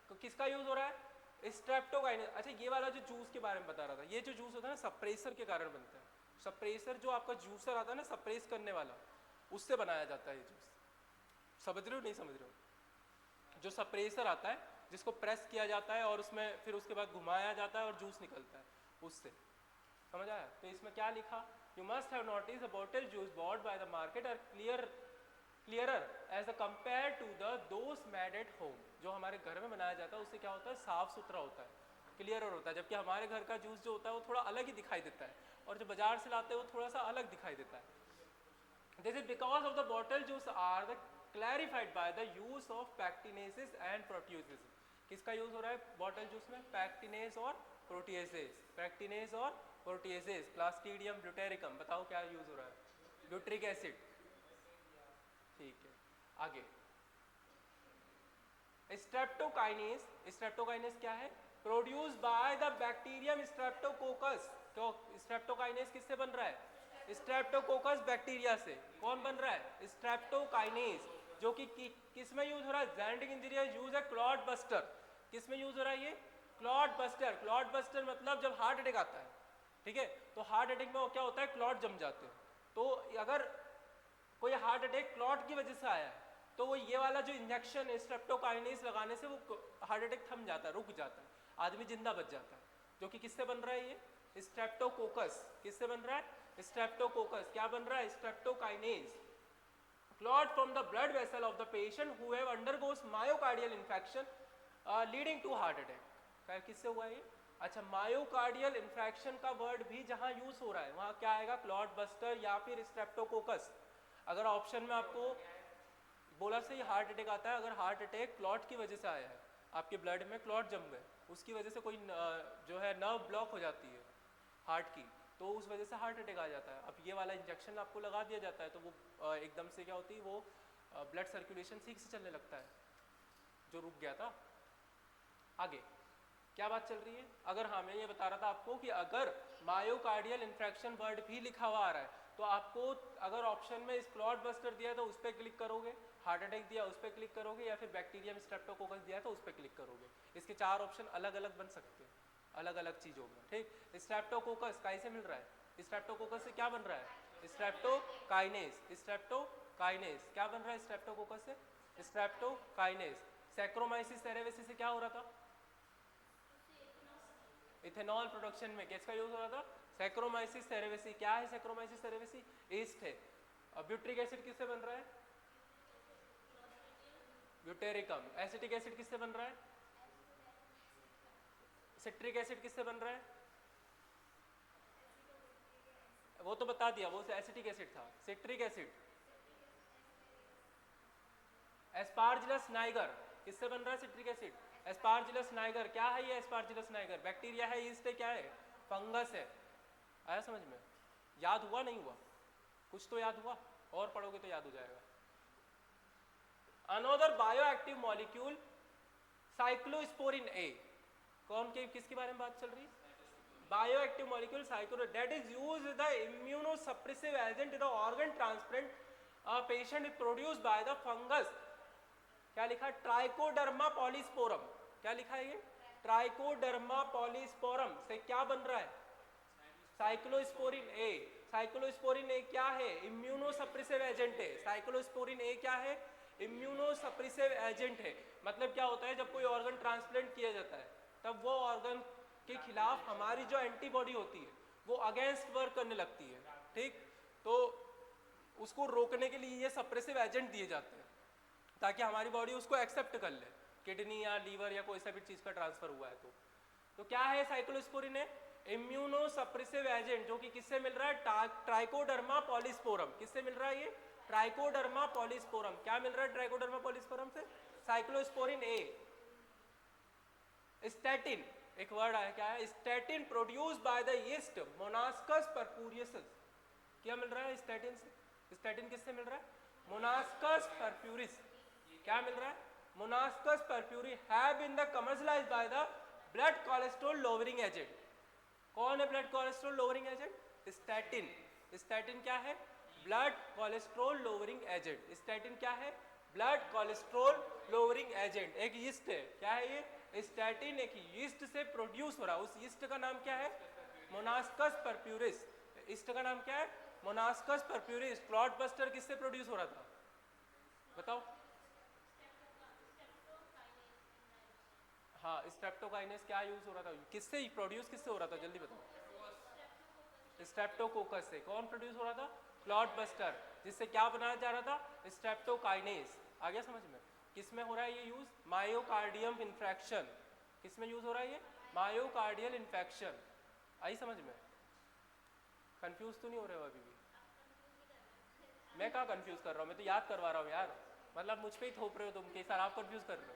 तो किसका यूज हो रहा है? स्ट्रेप्टोकाइनेज। अच्छा ये वाला जो जूस के बारे में बता रहा था, ये जो जूस होता है ना सप्रेसर के कारण बनता है। सप्रेसर जो आपका जूसर आता है ना, सप्रेस करने वाला, उससे बनाया जाता है ये जूस। समझ रहे हो नहीं समझ रहे हो? जो सप्रेसर आता है जिसको प्रेस किया जाता है और उसमें फिर उसके बाद घुमाया जाता है और जूस निकलता है, उससे। समझ आया? तो इसमें क्या लिखा, you must have notice the bottle juice bought by the market are clearer as compare to the those made at home. जो हमारे घर में बनाया जाता है उससे क्या होता है, साफ सुथरा होता है, क्लियरर होता है, जबकि हमारे घर का जूस जो होता है वो थोड़ा अलग ही दिखाई देता है, और जो बाजार से लाते हैं वो थोड़ा सा अलग दिखाई देता है। This is because of the bottle juice are the clarified by the use of pectinases and proteases. किसका यूज हो रहा है बॉटल जूस में? पैक्टिनेस और प्रोटिएसेस। पैक्टिनेस और प्रोटिएसेस, क्लास्ट्रीडियम ब्यूटेरिकम। बताओ क्या यूज हो रहा है? Butyric acid. ठीक है, आगे स्ट्रेप्टोकाइनेस। स्ट्रेप्टोकाइनेस क्या है? Produce by the bacterium Streptococcus. तो स्ट्रेप्टोकाइनेस किससे बन रहा है? स्ट्रेप्टोकोकस बैक्टीरिया से। कौन बन रहा है? स्ट्रेप्टोकाइनेस, जो कि किस में यूज हो रहा है? जेनेटिक इंजीनियर यूज है क्लॉट बस्टर। किस में यूज हो रहा है ये? Clot buster. क्लॉट बस्टर मतलब जब हार्ट अटैक आता है, ठीक है, तो हार्ट अटैक में क्या होता है, क्लॉट जम जाते हैं। तो अगर कोई हार्ट अटैक क्लॉट की वजह से आया है तो वो ये वाला जो इंजेक्शन स्ट्रेप्टोकाइनेस लगाने से वो हार्ट अटैक थम जाता है, रुक जाता है, आदमी जिंदा बच जाता है। जो कि किससे बन रहा है ये? स्ट्रेप्टोकोकस। किससे बन रहा है? स्ट्रेप्टोकोकस। क्या बन रहा है? Streptokinase. Clot from the blood vessel of the patient who have undergoes myocardial infection leading to heart attack. किससे हुआ ये? अच्छा, मायोकार्डियल इन्फेक्शन का वर्ड भी जहां यूज हो रहा है वहां क्या आएगा? क्लॉट बस्टर या फिर स्ट्रेप्टोकोकस। अगर ऑप्शन में आपको बोला से हार्ट अटैक आता है, अगर हार्ट अटैक क्लॉट की वजह से आया है, आपके ब्लड में क्लॉट जम गए, उसकी वजह से कोई जो है नर्व ब्लॉक हो जाती है हार्ट की, तो उस वजह से हार्ट अटैक आ जाता है। अब ये वाला इंजेक्शन आपको लगा दिया जाता है तो वो एकदम से क्या होती है, वो ब्लड सर्कुलेशन ठीक से चलने लगता है जो रुक गया था। आगे क्या बात चल रही है? अगर हाँ, मैं ये बता रहा था आपको कि अगर मायोकार्डियल इन्फेक्शन वर्ड भी लिखा हुआ आ रहा है तो आपको अगर ऑप्शन में इस क्लॉट बस्टर दिया है तो उस पर क्लिक करोगे, हार्ट अटैक दिया उस पर क्लिक करोगे, या फिर बैक्टीरियम स्ट्रेप्टोकोकस दिया है तो उस पर क्लिक करोगे। इसके 4 ऑप्शन अलग अलग बन सकते हैं अलग अलग चीज़ों में। ठीक, स्ट्रेप्टोकोकस कैसे मिल रहा है? स्ट्रेप्टोकोकस से क्या बन रहा है? स्ट्रेप्टोकाइनेस। स्ट्रेप्टोकाइनेस क्या बन रहा है स्ट्रेप्टोकोकस से? स्ट्रेप्टोकाइनेस। सैक्रोमाइसिस सेरेविसिस से क्या हो रहा था? इथेनॉल प्रोडक्शन में किसका यूज हो रहा था? Saccharomyces cerevisiae. क्या है सैक्रोमाइसिस सेरेविसी? ईस्ट है। अब ब्यूट्रिक एसिड किससे बन रहा है? ब्यूटेरिकम। एसिटिक एसिड किससे बन रहा है? सिट्रिक एसिड किससे बन रहा है? वो तो बता दिया, वो एसिटिक एसिड था। सिट्रिक एसिड एस्पार्जिलस नाइगर किससे बन रहा है? Citric acid. एस्पार्जिलस नाइगर क्या है? ये एस्पार्जिलस नाइगर बैक्टीरिया है, ईस्ट है, क्या है? फंगस है। आया समझ में? याद हुआ नहीं हुआ? कुछ तो याद हुआ, और पढ़ोगे तो याद हो जाएगा। अनोदर बायोएक्टिव मॉलिक्यूल साइक्लोस्पोरिन ए। कौन के किसके बारे में बात चल रही है? Bioactive molecule cyclo that is used the immunosuppressive agent in the organ transplant patient is produced by the fungus. क्या लिखा? Trichoderma polysporum. क्या लिखा है ये? ट्राइकोडर्मा पॉलीस्पोरम से क्या बन रहा है? साइक्लोस्पोरिन ए। साइक्लोस्पोरिन ए क्या है? इम्यूनोसप्रेसिव एजेंट है। साइक्लोस्पोरिन ए क्या है? इम्यूनोसप्रेसिव एजेंट है। मतलब क्या होता है, जब कोई ऑर्गन ट्रांसप्लांट किया जाता है तब वो ऑर्गन के खिलाफ हमारी जो एंटीबॉडी होती है वो अगेंस्ट वर्क करने लगती है। ठीक, तो उसको रोकने के लिए ये सप्रेसिव एजेंट दिए जाते हैं ताकि हमारी बॉडी उसको एक्सेप्ट कर ले, किडनी या लीवर या कोई सा भी चीज का ट्रांसफर हुआ है तो क्या है साइक्लोस्पोरिन है? इम्यूनोसप्रेसिव एजेंट, जो कि किससे मिल रहा है? Trichoderma polysporum. किससे मिल रहा है ये? Trichoderma polysporum. क्या मिल रहा है ट्राइकोडर्मा पॉलीस्पोरम से? साइक्लोस्पोरिन ए। स्टैटिन एक वर्ड आया, क्या है? Statin produced by the yeast Monascus purpureus. क्या मिल रहा है स्टैटिन से? स्टैटिन किससे मिल रहा है? Monascus purpureus. क्या मिल रहा है? Monascus purpureus have been the commercialized by the blood cholesterol lowering agent. कौन है blood cholesterol lowering agent? Statin. Statin क्या है? Blood cholesterol lowering agent. Statin क्या है? Blood cholesterol lowering agent. एक यीस्ट है, क्या है ये? स्टैटिन एक यीस्ट से प्रोड्यूस हो रहा है। उस यीस्ट का नाम क्या है? मोनास्कस परप्यूरिस। ईस्ट का नाम क्या है? मोनास्कस परप्यूरिस। क्लॉट बस्टर किससे प्रोड्यूस हो रहा था बताओ? हाँ, स्ट्रेप्टोकाइनेस क्या यूज हो रहा था, किससे प्रोड्यूस किससे हो रहा था, जल्दी बताओ। स्ट्रेप्टोकोकस से। कौन प्रोड्यूस हो रहा था? क्लॉट बस्टर, जिससे क्या बनाया जा रहा था? स्ट्रेप्टोकाइनेस। आ गया समझ में? किस में हो रहा है ये यूज? Myocardium infection. किस में यूज हो रहा है ये? Myocardial infection. आई समझ में? कंफ्यूज तो नहीं हो रहे हो अभी भी? मैं कहाँ कंफ्यूज कर रहा हूँ, मैं तो याद करवा रहा हूँ यार। मतलब मुझ पे ही थोप रहे हो तुम कि सर आप कंफ्यूज कर रहे हो।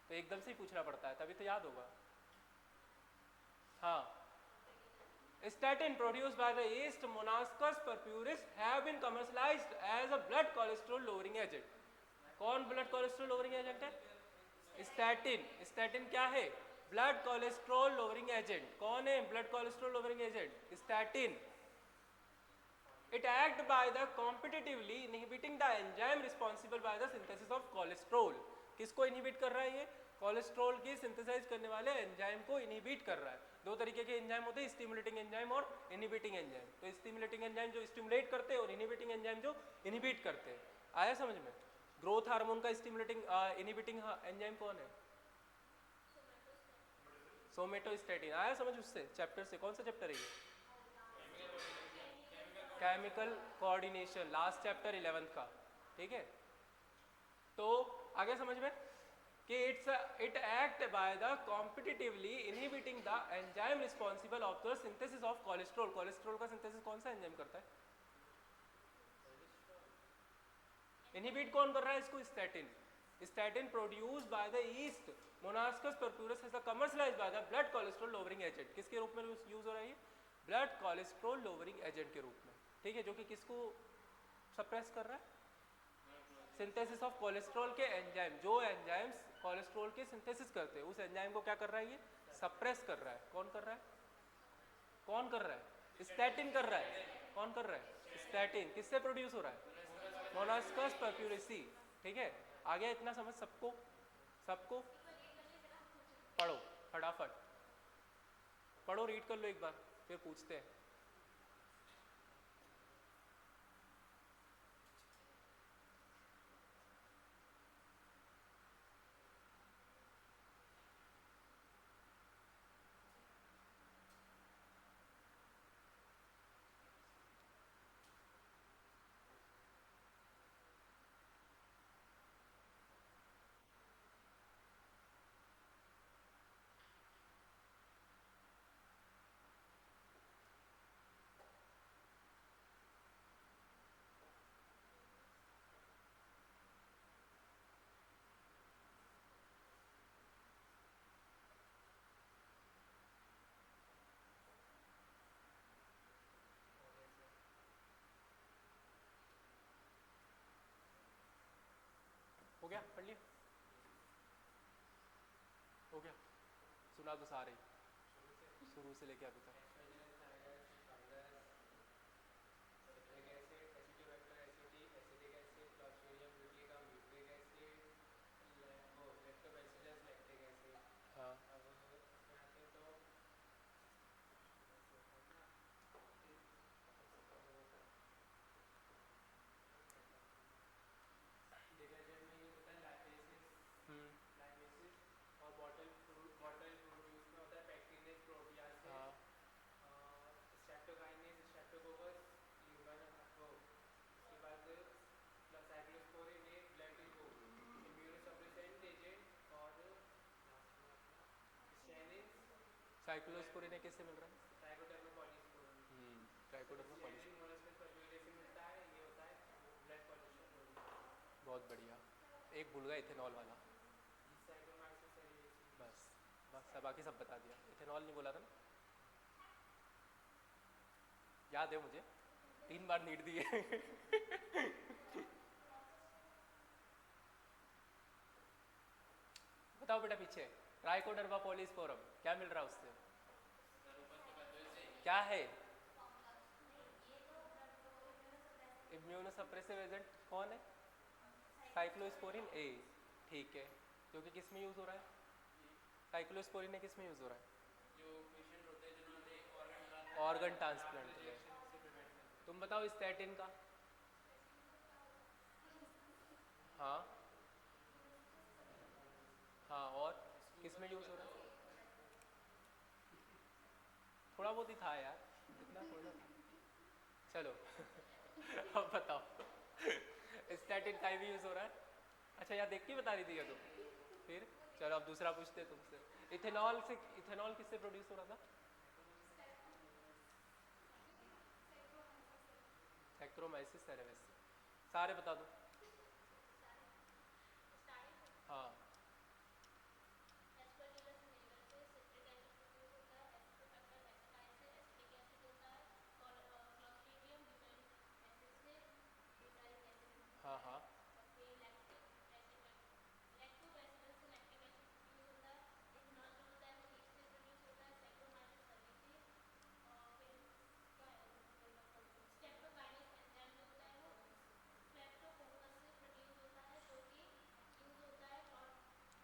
तो एकदम से ही पूछना पड़ता है तभी तो याद होगा। हाँ, statin produced by the yeast Monascus purpuris have been commercialized as a blood cholesterol lowering agent. कौन ब्लड कोलेस्ट्रॉल लोअरिंग एजेंट है? स्टैटिन। स्टैटिन क्या है? Blood cholesterol lowering agent. कौन है blood cholesterol lowering agent? Statin. It act by the competitively inhibiting the enzyme responsible by the synthesis of cholesterol. किसको इनहिबिट कर रहा है ये? कोलेस्ट्रॉल की सिंथेसाइज करने वाले एंजाइम को इनहिबिट कर रहा है। दो तरीके के एंजाइम होते हैं, स्टिमुलेटिंग एंजाइम और इनहिबिटिंग एंजाइम। तो स्टिमुलेटिंग एंजाइम जो स्टिमुलेट करते हैं और इनहिबिटिंग एंजाइम जो इनहिबिट करते हैं। आया समझ में? ग्रोथ हार्मोन का स्टिमुलेटिंग इनहिबिटिंग एंजाइम कौन है? सोमेटोस्टैटिन। आया समझ उससे चैप्टर से? कौन सा चैप्टर है ये? Chemical coordination, last chapter 11th का। ठीक है, तो आगे समझ में कि it act by the competitively inhibiting the enzyme responsible of the synthesis of cholesterol. Cholesterol का सिंथेसिस कौन सा एंजाइम करता है? इनहिबिट कौन कर रहा है इसको? Statin. Statin produced by the yeast Monascus purpureus is commercialized by the blood cholesterol lowering agent. किसके रूप में यूज हो रहा है ये? ब्लड कोलेस्ट्रॉल लोअरिंग एजेंट के रूप में। ठीक है, जो कि किसको सप्रेस कर रहा है? सिंथेसिस ऑफ कोलेस्ट्रॉल के एंजाइम। जो एंजाइम्स कोलेस्ट्रॉल के सिंथेसिस करते हैं उस एंजाइम को क्या कर रहा है ये? सप्रेस कर रहा है। कौन कर रहा है? कौन कर रहा है? स्टैटिन कर रहा है। कौन कर रहा है? स्टैटिन। किससे प्रोड्यूस हो रहा है? मोनास्कस परप्यूरेसी। ठीक है, आ गया इतना समझ सबको? सबको पढ़ो फटाफट, पढ़ो, रीड कर लो एक बार, फिर पूछते हैं। हो गया? पढ़ लिया? हो गया? सुना दो सारे शुरू से लेके अभी तक। हाँ, हाँ, साइक्लोस्पोरिन किससे मिल रहा है? ट्राइकोडर्मा बहुत बढ़िया। एक भूल गया, इथेनॉल वाला। बस बस, सब बाकी सब बता दिया। इथेनॉल नहीं बोला था ना? याद है मुझे, 3 बार नीड दिए। बताओ बेटा पीछे, ट्राइकोडर्मा पॉलीस्पोरम क्या मिल रहा है उससे? क्या है? इम्यूनोसप्रेसिव एजेंट कौन है? साइक्लोस्पोरिन ए। ठीक है, जो कि किस में यूज हो रहा है? साइक्लोस्पोरिन किस में यूज हो रहा है? ऑर्गन ट्रांसप्लांट में। तुम बताओ स्टैटिन का। हाँ हाँ, और किस में यूज़ हो रहा है? थोड़ा बहुत ही था यार, इतना थोड़ा था। चलो अब बताओ स्टैटिन का भी यूज़ हो रहा है? अच्छा यार देख के बता रही थी क्या तुम? फिर चलो अब दूसरा पूछते हैं तुमसे। इथेनॉल से, इथेनॉल किससे प्रोड्यूस हो रहा था? सैक्रोमाइसिस सेरेविस। सारे बता दो। हाँ हाँ हाँ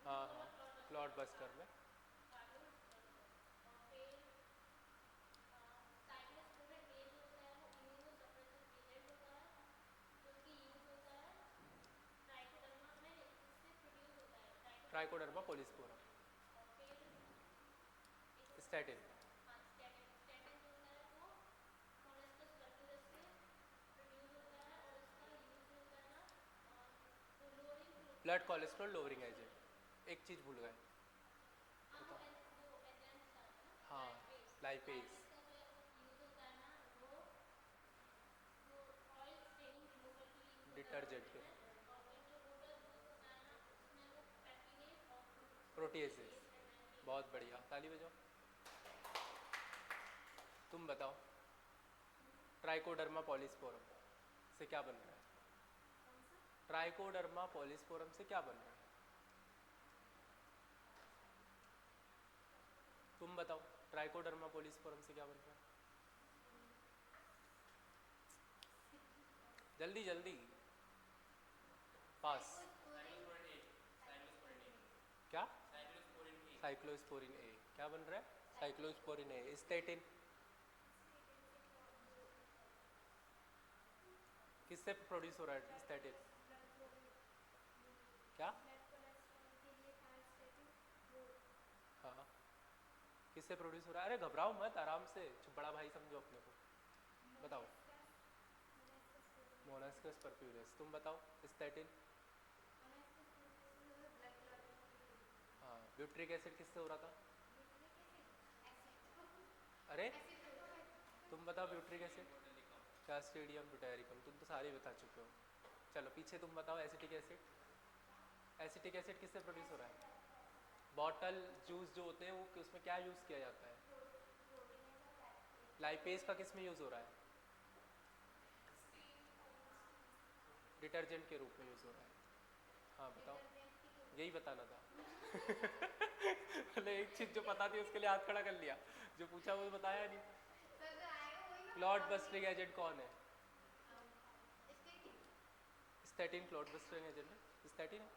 हाँ हाँ, क्लॉट बस्टर में। Trichoderma polysporum. Statin. Blood cholesterol lowering agent. एक चीज़ भूल गए, बताओ। हाँ, लाइपेज। डिटर्जेंट के, प्रोटीएसेस। बहुत बढ़िया, ताली बजाओ। तुम बताओ ट्राइकोडर्मा पॉलिस्पोरम से क्या बन रहा है? ट्राइकोडर्मा पॉलिस्पोरम से क्या बन रहा है? तुम बताओ ट्राइकोडर्मा पॉलिस्पोरम से क्या बन रहा है? जल्दी जल्दी, पास। क्या? साइक्लोस्पोरिन ए। क्या बन रहा है? साइक्लोस्पोरिन ए। स्टैटिन किससे प्रोड्यूस हो रहा है? स्टैटिन क्या? हाँ, किससे प्रोड्यूस हो रहा है? अरे घबराओ मत, आराम से, बड़ा भाई समझो अपने को। बताओ। मोनास्कस परफ्यूरस। तुम बताओ स्टैटिन। हाँ, ब्यूट्रिक एसिड किससे हो रहा था? अरे तुम बताओ ब्यूट्रिक एसिड। क्लास्ट्रीडियम ब्यूटेरिकम। तुम तो सारे बता चुके हो। चलो पीछे तुम बताओ एसिटिक एसिड। एसिटिक एसिड किससे प्रोड्यूस हो रहा है? बॉटल जूस जो होते हैं वो उसमें क्या यूज़ किया जाता है? लाइपेज का किस में यूज़ हो रहा है? डिटर्जेंट के रूप में यूज़ हो रहा है। हाँ बताओ, यही बताना था। मतलब एक चीज़ जो पता थी उसके लिए हाथ खड़ा कर लिया, जो पूछा वो बताया नहीं। क्लॉट बस्टिंग एजेंट कौन है? स्टैटिन क्लॉट बस्टिंग एजेंट है। स्टैटिन है।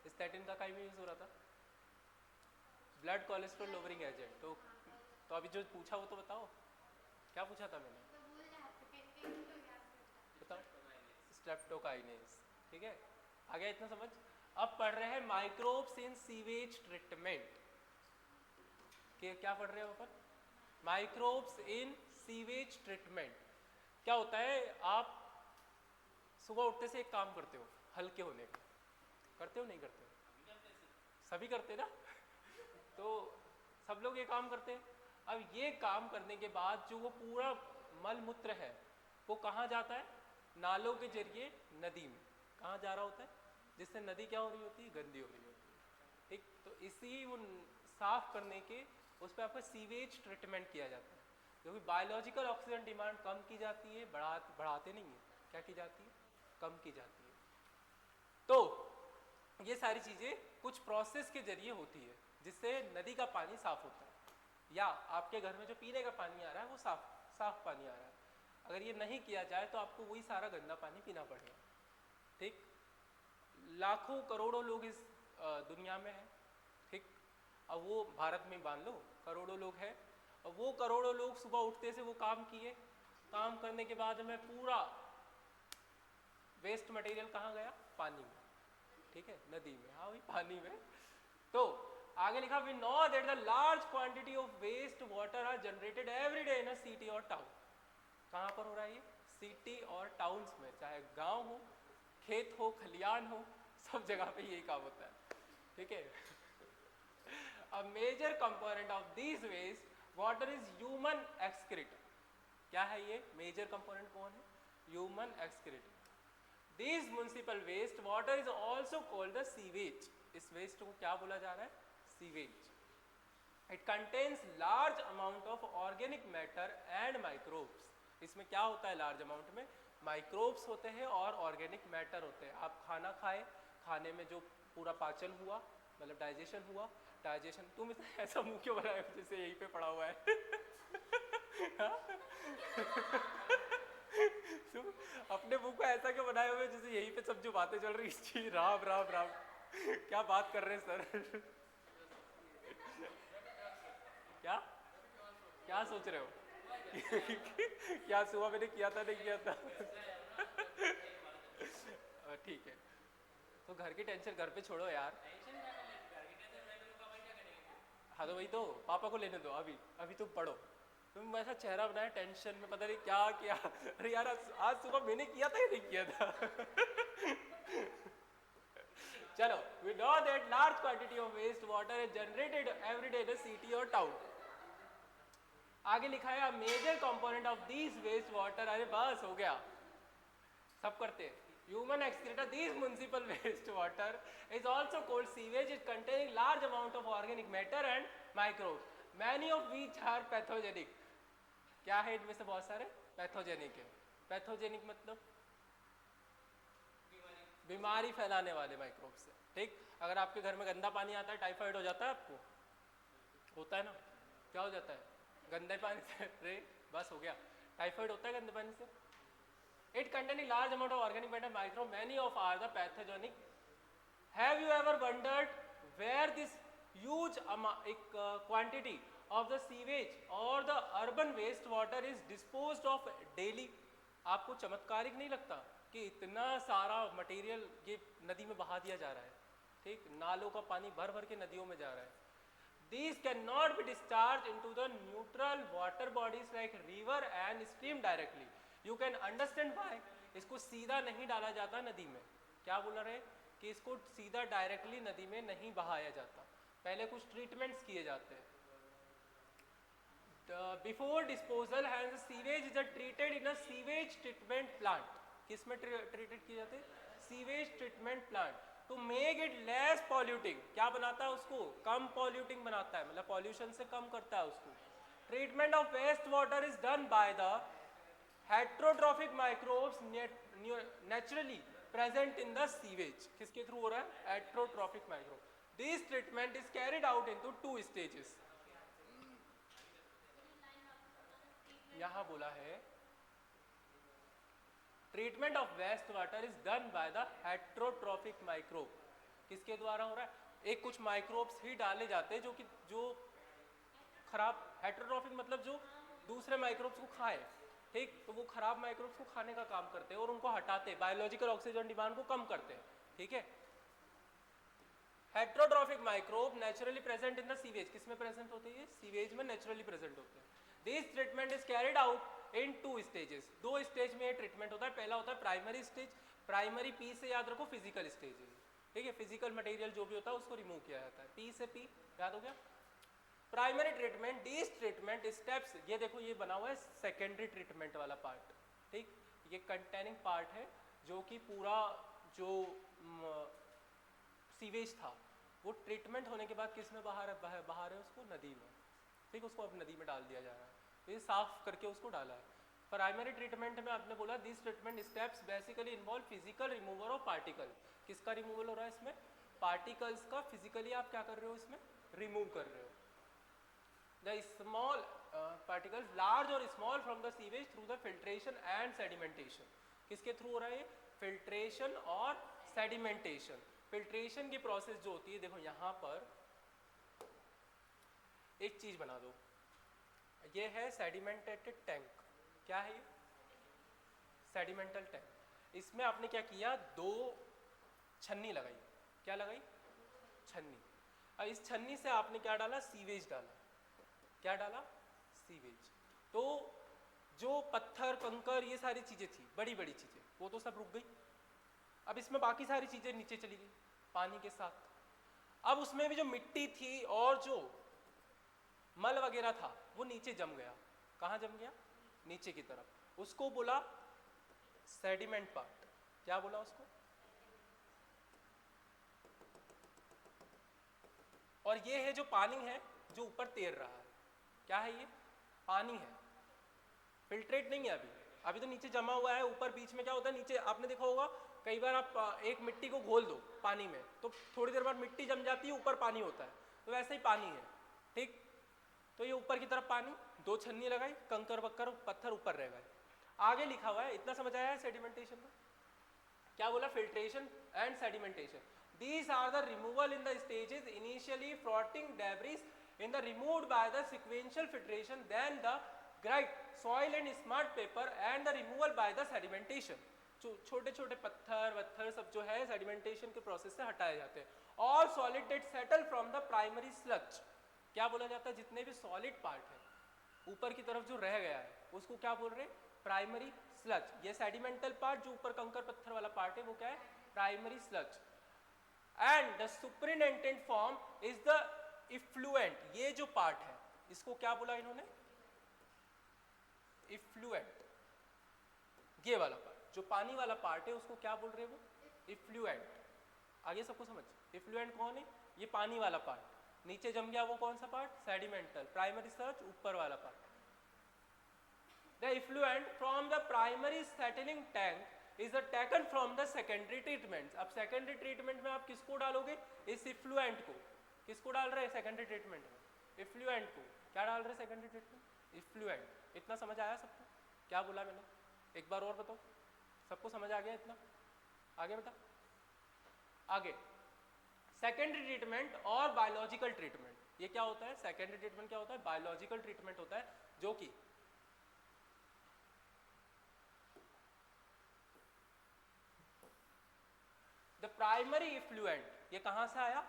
स्टैटिन का काई में यूज़ हो रहा था? Blood cholesterol lowering agent. तो अभी जो पूछा वो तो बताओ, क्या पूछा था मैंने? बताओ। स्ट्रेप्टोकाइनेस। ठीक है, आ गया इतना समझ? अब पढ़ रहे हैं माइक्रोब्स इन सीवेज ट्रीटमेंट के। क्या पढ़ रहे हो अपन? Microbes in sewage treatment. क्या होता है, आप सुबह उठते से एक काम करते हो हल्के होने का, करते हो नहीं करते हो? सभी करते ना। तो सब लोग ये काम करते हैं। अब ये काम करने के बाद जो वो पूरा मल मूत्र है वो कहाँ जाता है? नालों के जरिए नदी में। कहाँ जा रहा होता है? जिससे नदी क्या हो रही होती है? गंदी हो रही होती है। ठीक, तो इसी वो साफ करने के उस पर आपका सीवेज ट्रीटमेंट किया जाता है, क्योंकि बायोलॉजिकल ऑक्सीजन डिमांड कम की जाती है, बढ़ाते नहीं है। क्या की जाती है? कम की जाती है। तो ये सारी चीज़ें कुछ प्रोसेस के जरिए होती है जिससे नदी का पानी साफ होता है, या आपके घर में जो पीने का पानी आ रहा है वो साफ साफ पानी आ रहा है। अगर ये नहीं किया जाए तो आपको वही सारा गंदा पानी पीना पड़ेगा। ठीक, लाखों करोड़ों लोग इस दुनिया में हैं। ठीक, अब वो भारत में बांध लो करोड़ों लोग हैं, अब वो करोड़ों लोग सुबह उठते से वो काम किए, काम करने के बाद में पूरा वेस्ट मटेरियल कहाँ गया? पानी में, ठीक है, नदी में, हाँ वही पानी में। तो आगे लिखा we know that the large quantity of waste water are generated every day in a city और टाउन। कहाँ पर हो रहा है ये? सिटी और टाउन्स में, चाहे गांव हो, खेत हो, खलियान हो, सब जगह पे यही काम होता है, ठीक है। A major component of these waste water is human excreta। क्या है ये मेजर कंपोनेंट? कौन है? Human excreta. These municipal waste water is also called the sewage। इस वेस्ट को क्या बोला जा रहा है? Sewage. It contains large amount of organic matter and microbes। इसमें क्या होता है लार्ज अमाउंट में? माइक्रोब्स होते हैं और ऑर्गेनिक मैटर होते हैं। आप खाना खाए, खाने में जो पूरा पाचन हुआ, मतलब डाइजेशन हुआ, डाइजेशन, तुम ऐसा मुंह क्यों बनाए जैसे यहीं पे पड़ा हुआ है? तुम अपने मुंह को ऐसा क्यों बनाए हुए जैसे यहीं पे सब जो बातें चल रही थी? राम राम राम, क्या बात कर रहे हैं सर? क्या क्या सोच रहे हो? क्या सुबह मैंने किया था, नहीं किया था? ठीक है, तो घर की टेंशन घर पे छोड़ो यार। हाँ तो वही तो, पापा को लेने दो, अभी अभी तुम पढ़ो। तुम ऐसा चेहरा बनाया टेंशन में, पता नहीं क्या किया। अरे यार आज सुबह मैंने किया था या नहीं किया था? चलो, we know that large quantity of waste water is generated every day in a city or town। आगे लिखा है major component of this waste water. अरे बस हो गया, सब करते हैं। Human excreta this municipal waste water is also called sewage. It containing large amount of organic matter and microbes, many of which are pathogenic. क्या है इनमें से? बहुत सारे पैथोजेनिक है। पैथोजेनिक मतलब बीमारी फैलाने वाले माइक्रोब्स है, ठीक। अगर आपके घर में गंदा पानी आता है, टाइफाइड हो जाता है आपको? होता है ना? क्या हो जाता है गंदे पानी से? रे बस हो गया, टाइफाइड होता है गंदे पानी से। It containing large amount of organic matter, micro, many of are the pathogenic. Have you ever wondered where this huge quantity of the sewage or the urban waste water is disposed of daily? आपको चमत्कारिक नहीं लगता कि इतना सारा मटेरियल ये नदी में बहा दिया जा रहा है, ठीक, नालों का पानी भर भर के नदियों में जा रहा है। These cannot be discharged into the neutral water bodies like river and stream directly। You can understand why। इसको सीधा नहीं डाला जाता नदी में। क्या बोल रहे हैं कि इसको सीधा डायरेक्टली नदी में नहीं बहाया जाता, पहले कुछ ट्रीटमेंट्स किए जाते हैं। Before disposal and the sewage is treated in a sewage treatment plant। किस में ट्रीटेड किए जाते हैं? Sewage treatment plant. To make it less polluting, क्या बनाता है उसको? कम पॉल्यूटिंग बनाता है, मतलब पॉल्यूशन से कम करता है उसको। Treatment of waste water is done by the heterotrophic microbes naturally present in the sewage. किसके थ्रू हो रहा है? Heterotrophic microbe. This treatment is carried out into 2 stages. यहां बोला है treatment of waste water is done by the heterotrophic microbe. किसके द्वारा हो रहा है? एक कुछ माइक्रोब्स ही डाले जाते हैं जो खराब, हेट्रोट्रॉफिक मतलब जो दूसरे माइक्रोब्स को खाए, ठीक, तो वो खराब माइक्रोब्स को खाने का काम करते हैं और उनको हटाते हैं, बायोलॉजिकल ऑक्सीजन डिमांड को कम करते हैं, ठीक है। Heterotrophic microbe naturally present in the sewage. किसमें प्रेजेंट होते हैं? सीवेज में नेचुरली प्रेजेंट होते हैं। This treatment is carried out in 2 stages. 2 stage में ये ट्रीटमेंट होता है। पहला होता है प्राइमरी स्टेज, प्राइमरी पी से याद रखो फिजिकल स्टेज है, ठीक है, फिजिकल मटेरियल जो भी होता है उसको रिमूव किया जाता है, पी से पी, याद हो गया। Primary treatment, this treatment steps, ये देखो ये बना हुआ है सेकेंडरी ट्रीटमेंट वाला पार्ट, ठीक, ये कंटेनिंग पार्ट है जो कि पूरा जो सीवेज था वो ट्रीटमेंट होने के बाद किस में बाहर है उसको? नदी में, ठीक, उसको अब नदी में डाल दिया जा रहा है, तो ये साफ करके उसको डाला है। प्राइमरी ट्रीटमेंट में आपने बोला this treatment steps basically involve physical removal of particle. किसका रिमूवल हो रहा है इसमें? पार्टिकल्स का फिजिकली आप क्या कर रहे हो इसमें? रिमूव कर रहे हो। द स्मॉल पार्टिकल्स लार्ज और small from the sewage through the filtration and sedimentation. किसके थ्रू हो रहा है? फिल्ट्रेशन और सेडिमेंटेशन। फिल्ट्रेशन की प्रोसेस जो होती है, देखो यहाँ पर एक चीज बना दो, ये है सेडिमेंटेटेड टैंक। क्या है ये? सेडिमेंटल टैंक। इसमें आपने क्या किया, 2 छन्नी लगाई। क्या लगाई? छन्नी। अब इस छन्नी से आपने क्या डाला? सीवेज डाला। क्या डाला? सीवेज। तो जो पत्थर कंकर ये सारी चीजें थी, बड़ी बड़ी चीजें, वो तो सब रुक गई। अब इसमें बाकी सारी चीजें नीचे चली गई पानी के साथ। अब उसमें भी जो मिट्टी थी और जो मल वगैरह था वो नीचे जम गया। कहाँ जम गया? नीचे की तरफ। उसको बोला सेडिमेंट पार्ट। क्या बोला उसको? और ये है जो पानी है जो ऊपर तैर रहा है। क्या है ये? पानी है, फिल्ट्रेट नहीं है अभी तो नीचे जमा हुआ है। ऊपर बीच में क्या होता है, नीचे आपने देखा होगा कई बार आप एक मिट्टी को घोल दो पानी में तो थोड़ी देर बाद मिट्टी जम जाती है, ऊपर पानी होता है। तो वैसे ही पानी है, ठीक। तो ये ऊपर की तरफ पानी, 2 छन्नी लगाई, कंकर वक्कर पत्थर ऊपर रह गए। आगे लिखा हुआ है, इतना समझ आया है सेडिमेंटेशन का? क्या बोला? Filtration and sedimentation, these are the removal in the stages initially floating debris in the removed by the sequential filtration, then the grite soil and smart paper and the removal by the sedimentation। छोटे छोटे पत्थर वत्थर सब जो है सेडिमेंटेशन के प्रोसेस से हटाए जाते हैं। और solid that settle from the primary sludge. क्या बोला जाता है? जितने भी सॉलिड पार्ट है ऊपर की तरफ जो रह गया है उसको क्या बोल रहे हैं? Primary sludge. ये सेडिमेंटल पार्ट जो ऊपर कंकर पत्थर वाला पार्ट है वो क्या है? Primary sludge. And the supernatant form is the effluent. ये जो पार्ट है इसको क्या बोला इन्होंने? इफ्लुएंट। ये वाला पार्ट जो पानी वाला पार्ट है उसको क्या बोल रहे हैं? वो इफ्लुएंट। आगे सबको समझ? इफ्लुएंट कौन है? ये पानी वाला पार्ट। नीचे जम गया वो कौन सा पार्ट? सेडिमेंटल। प्राइमरी स्लज ऊपर वाला part. The effluent from the primary settling tank is taken from the secondary treatment. अब सेकेंडरी ट्रीटमेंट में आप किसको डालोगे? इस इफ्लुएंट को। किसको डाल रहे हैं सेकेंडरी ट्रीटमेंट में? इफ्लुएंट को। क्या डाल रहे हैं सेकेंडरी ट्रीटमेंट? इफ्लुएंट। इतना समझ आया सबको? क्या बोला मैंने? एक बार और बताओ। सबको समझ आ गया इतना? आगे बता। आगे सेकेंडरी ट्रीटमेंट और बायोलॉजिकल ट्रीटमेंट। ये क्या होता है? सेकेंडरी ट्रीटमेंट क्या होता है? बायोलॉजिकल ट्रीटमेंट होता है, जो कि द प्राइमरी इफ्लुएंट। ये कहां से आया?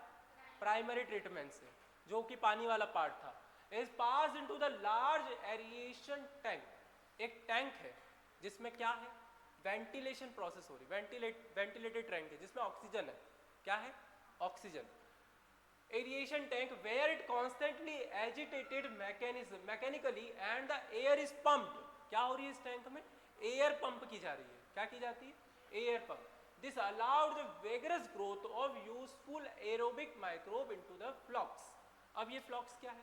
प्राइमरी ट्रीटमेंट से, जो कि पानी वाला पार्ट था। Is pass into the large aeration tank. एक टैंक है जिसमें क्या है? वेंटिलेशन प्रोसेस हो रही। वेंटिलेटेड टैंक है जिसमें ऑक्सीजन है। क्या है? Oxygen. Aeration tank where it constantly agitated mechanically and the air is pumped. क्या हो रही है इस टैंक में? एयर पंप की जा रही है। क्या की जाती है? Air pump. This allowed the vigorous growth of useful aerobic microbe into the flux। अब ये flux क्या है?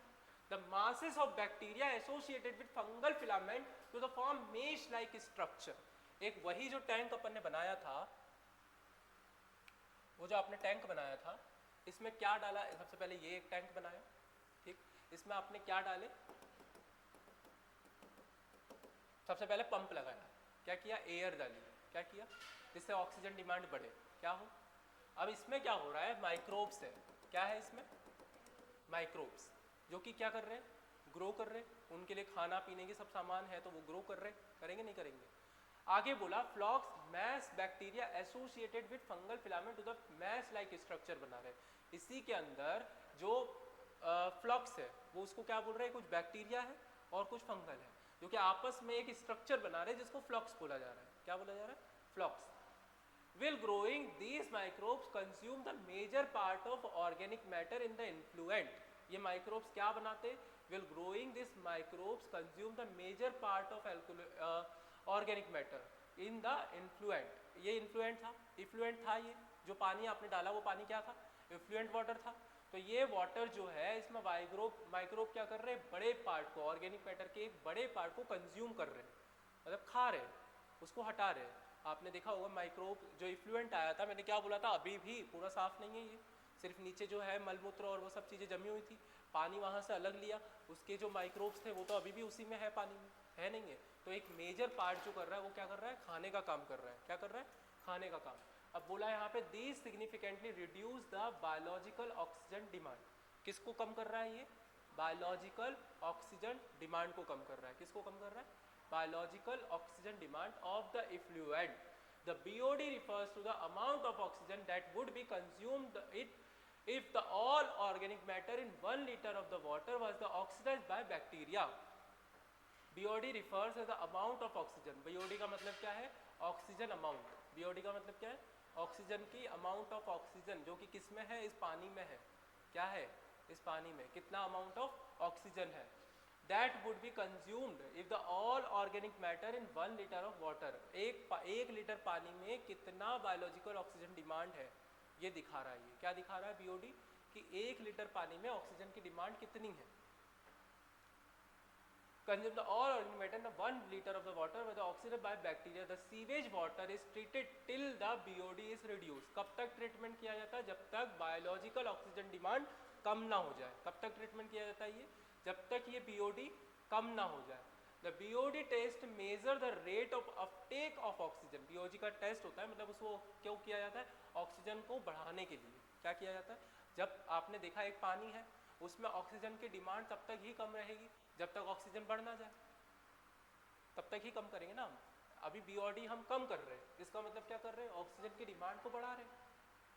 The masses of bacteria associated with fungal filament to the form mesh-like structure। एक वही जो टैंक अपन ने बनाया था, वो जो आपने टैंक बनाया था, इसमें क्या डाला? सबसे पहले ये एक टैंक बनाया, ठीक। इसमें आपने क्या डाले? सबसे पहले पंप लगाया। क्या किया? एयर डाली। क्या किया? जिससे ऑक्सीजन डिमांड बढ़े। क्या हो? अब इसमें क्या हो रहा है? माइक्रोब्स है। क्या है इसमें? माइक्रोब्स, जो कि क्या कर रहे हैं? ग्रो कर रहे हैं। उनके लिए खाना पीने के सब सामान है तो वो ग्रो कर रहे हैं। करेंगे नहीं करेंगे? आगे बोला flocs mass bacteria associated with fungal filament to the mesh like structure बना रहे हैं। इसी के अंदर जो फ्लॉक्स है वो उसको क्या बोल रहे हैं? कुछ बैक्टीरिया है और कुछ फंगल है, जो कि आपस में एक स्ट्रक्चर बना रहे हैं जिसको फ्लॉक्स बोला जा रहा है। क्या बोला जा रहा है? फ्लॉक्स। Will growing these microbes consume the major part of organic matter in the influent। ये microbes क्या बनाते? Will growing these microbes consume the major part of organic matter in the influent। ये influent था, effluent था। ये जो पानी आपने डाला वो पानी क्या था? effluent water था। तो ये वाटर जो है इसमें माइक्रोब क्या कर रहे हैं? बड़े पार्ट को, ऑर्गेनिक मैटर के एक बड़े पार्ट को कंज्यूम कर रहे हैं, मतलब खा रहे हैं, उसको हटा रहे हैं। आपने देखा होगा माइक्रोब जो इफ्लुएंट आया था, मैंने क्या बोला था? अभी भी पूरा साफ नहीं है ये, सिर्फ नीचे जो है मलमूत्र और वो सब चीज़ें जमी हुई थी, पानी वहाँ से अलग लिया, उसके जो माइक्रोब्स थे वो तो अभी भी उसी में है, पानी में है, नहीं है। तो एक मेजर पार्ट जो कर रहा है वो क्या कर रहा है? खाने का काम कर रहा है। क्या कर रहा है? खाने का काम। अब बोला यहाँ पे these significantly reduce the biological oxygen demand. किसको कम कर रहा है ये? बायोलॉजिकल ऑक्सीजन डिमांड को कम कर रहा है। किसको कम कर रहा है? Biological oxygen demand of the effluent. The BOD refers to the amount of oxygen that would be consumed if the all organic matter in 1 liter of the water was the oxidized by bacteria. BOD refers to the amount of oxygen. BOD का मतलब क्या है? Oxygen amount. BOD का मतलब क्या है? ऑक्सीजन की अमाउंट ऑफ ऑक्सीजन जो कि किस में है? इस पानी में है. क्या है? इस पानी में कितना अमाउंट ऑफ ऑक्सीजन है? That would be consumed if the all organic matter in 1 liter of water. एक लीटर पानी में कितना बायोलॉजिकल ऑक्सीजन डिमांड है ये दिखा रहा है. ये क्या दिखा रहा है? BOD कि 1 लीटर पानी में ऑक्सीजन की डिमांड कितनी है. Consume the all organic matter in 1 liter of the water with the oxidized by bacteria. The sewage water is treated till the BOD is reduced. कब तक ट्रीटमेंट किया जाता है? जब तक बायोलॉजिकल ऑक्सीजन डिमांड कम ना हो जाए. कब तक ट्रीटमेंट किया जाता है? ये जब तक ये BOD कम ना हो जाए. The BOD test measure the rate of uptake of oxygen. BOD का टेस्ट होता है, मतलब उसको क्यों किया जाता है? ऑक्सीजन को बढ़ाने के लिए. क्या किया जाता है? जब आपने देखा एक पानी है उसमें ऑक्सीजन की डिमांड तब तक ही कम रहेगी जब तक ऑक्सीजन बढ़ ना जाए. तब तक ही कम करेंगे ना हम. अभी BOD हम कम कर रहे हैं, इसका मतलब क्या कर रहे हैं? ऑक्सीजन की डिमांड को बढ़ा रहे हैं.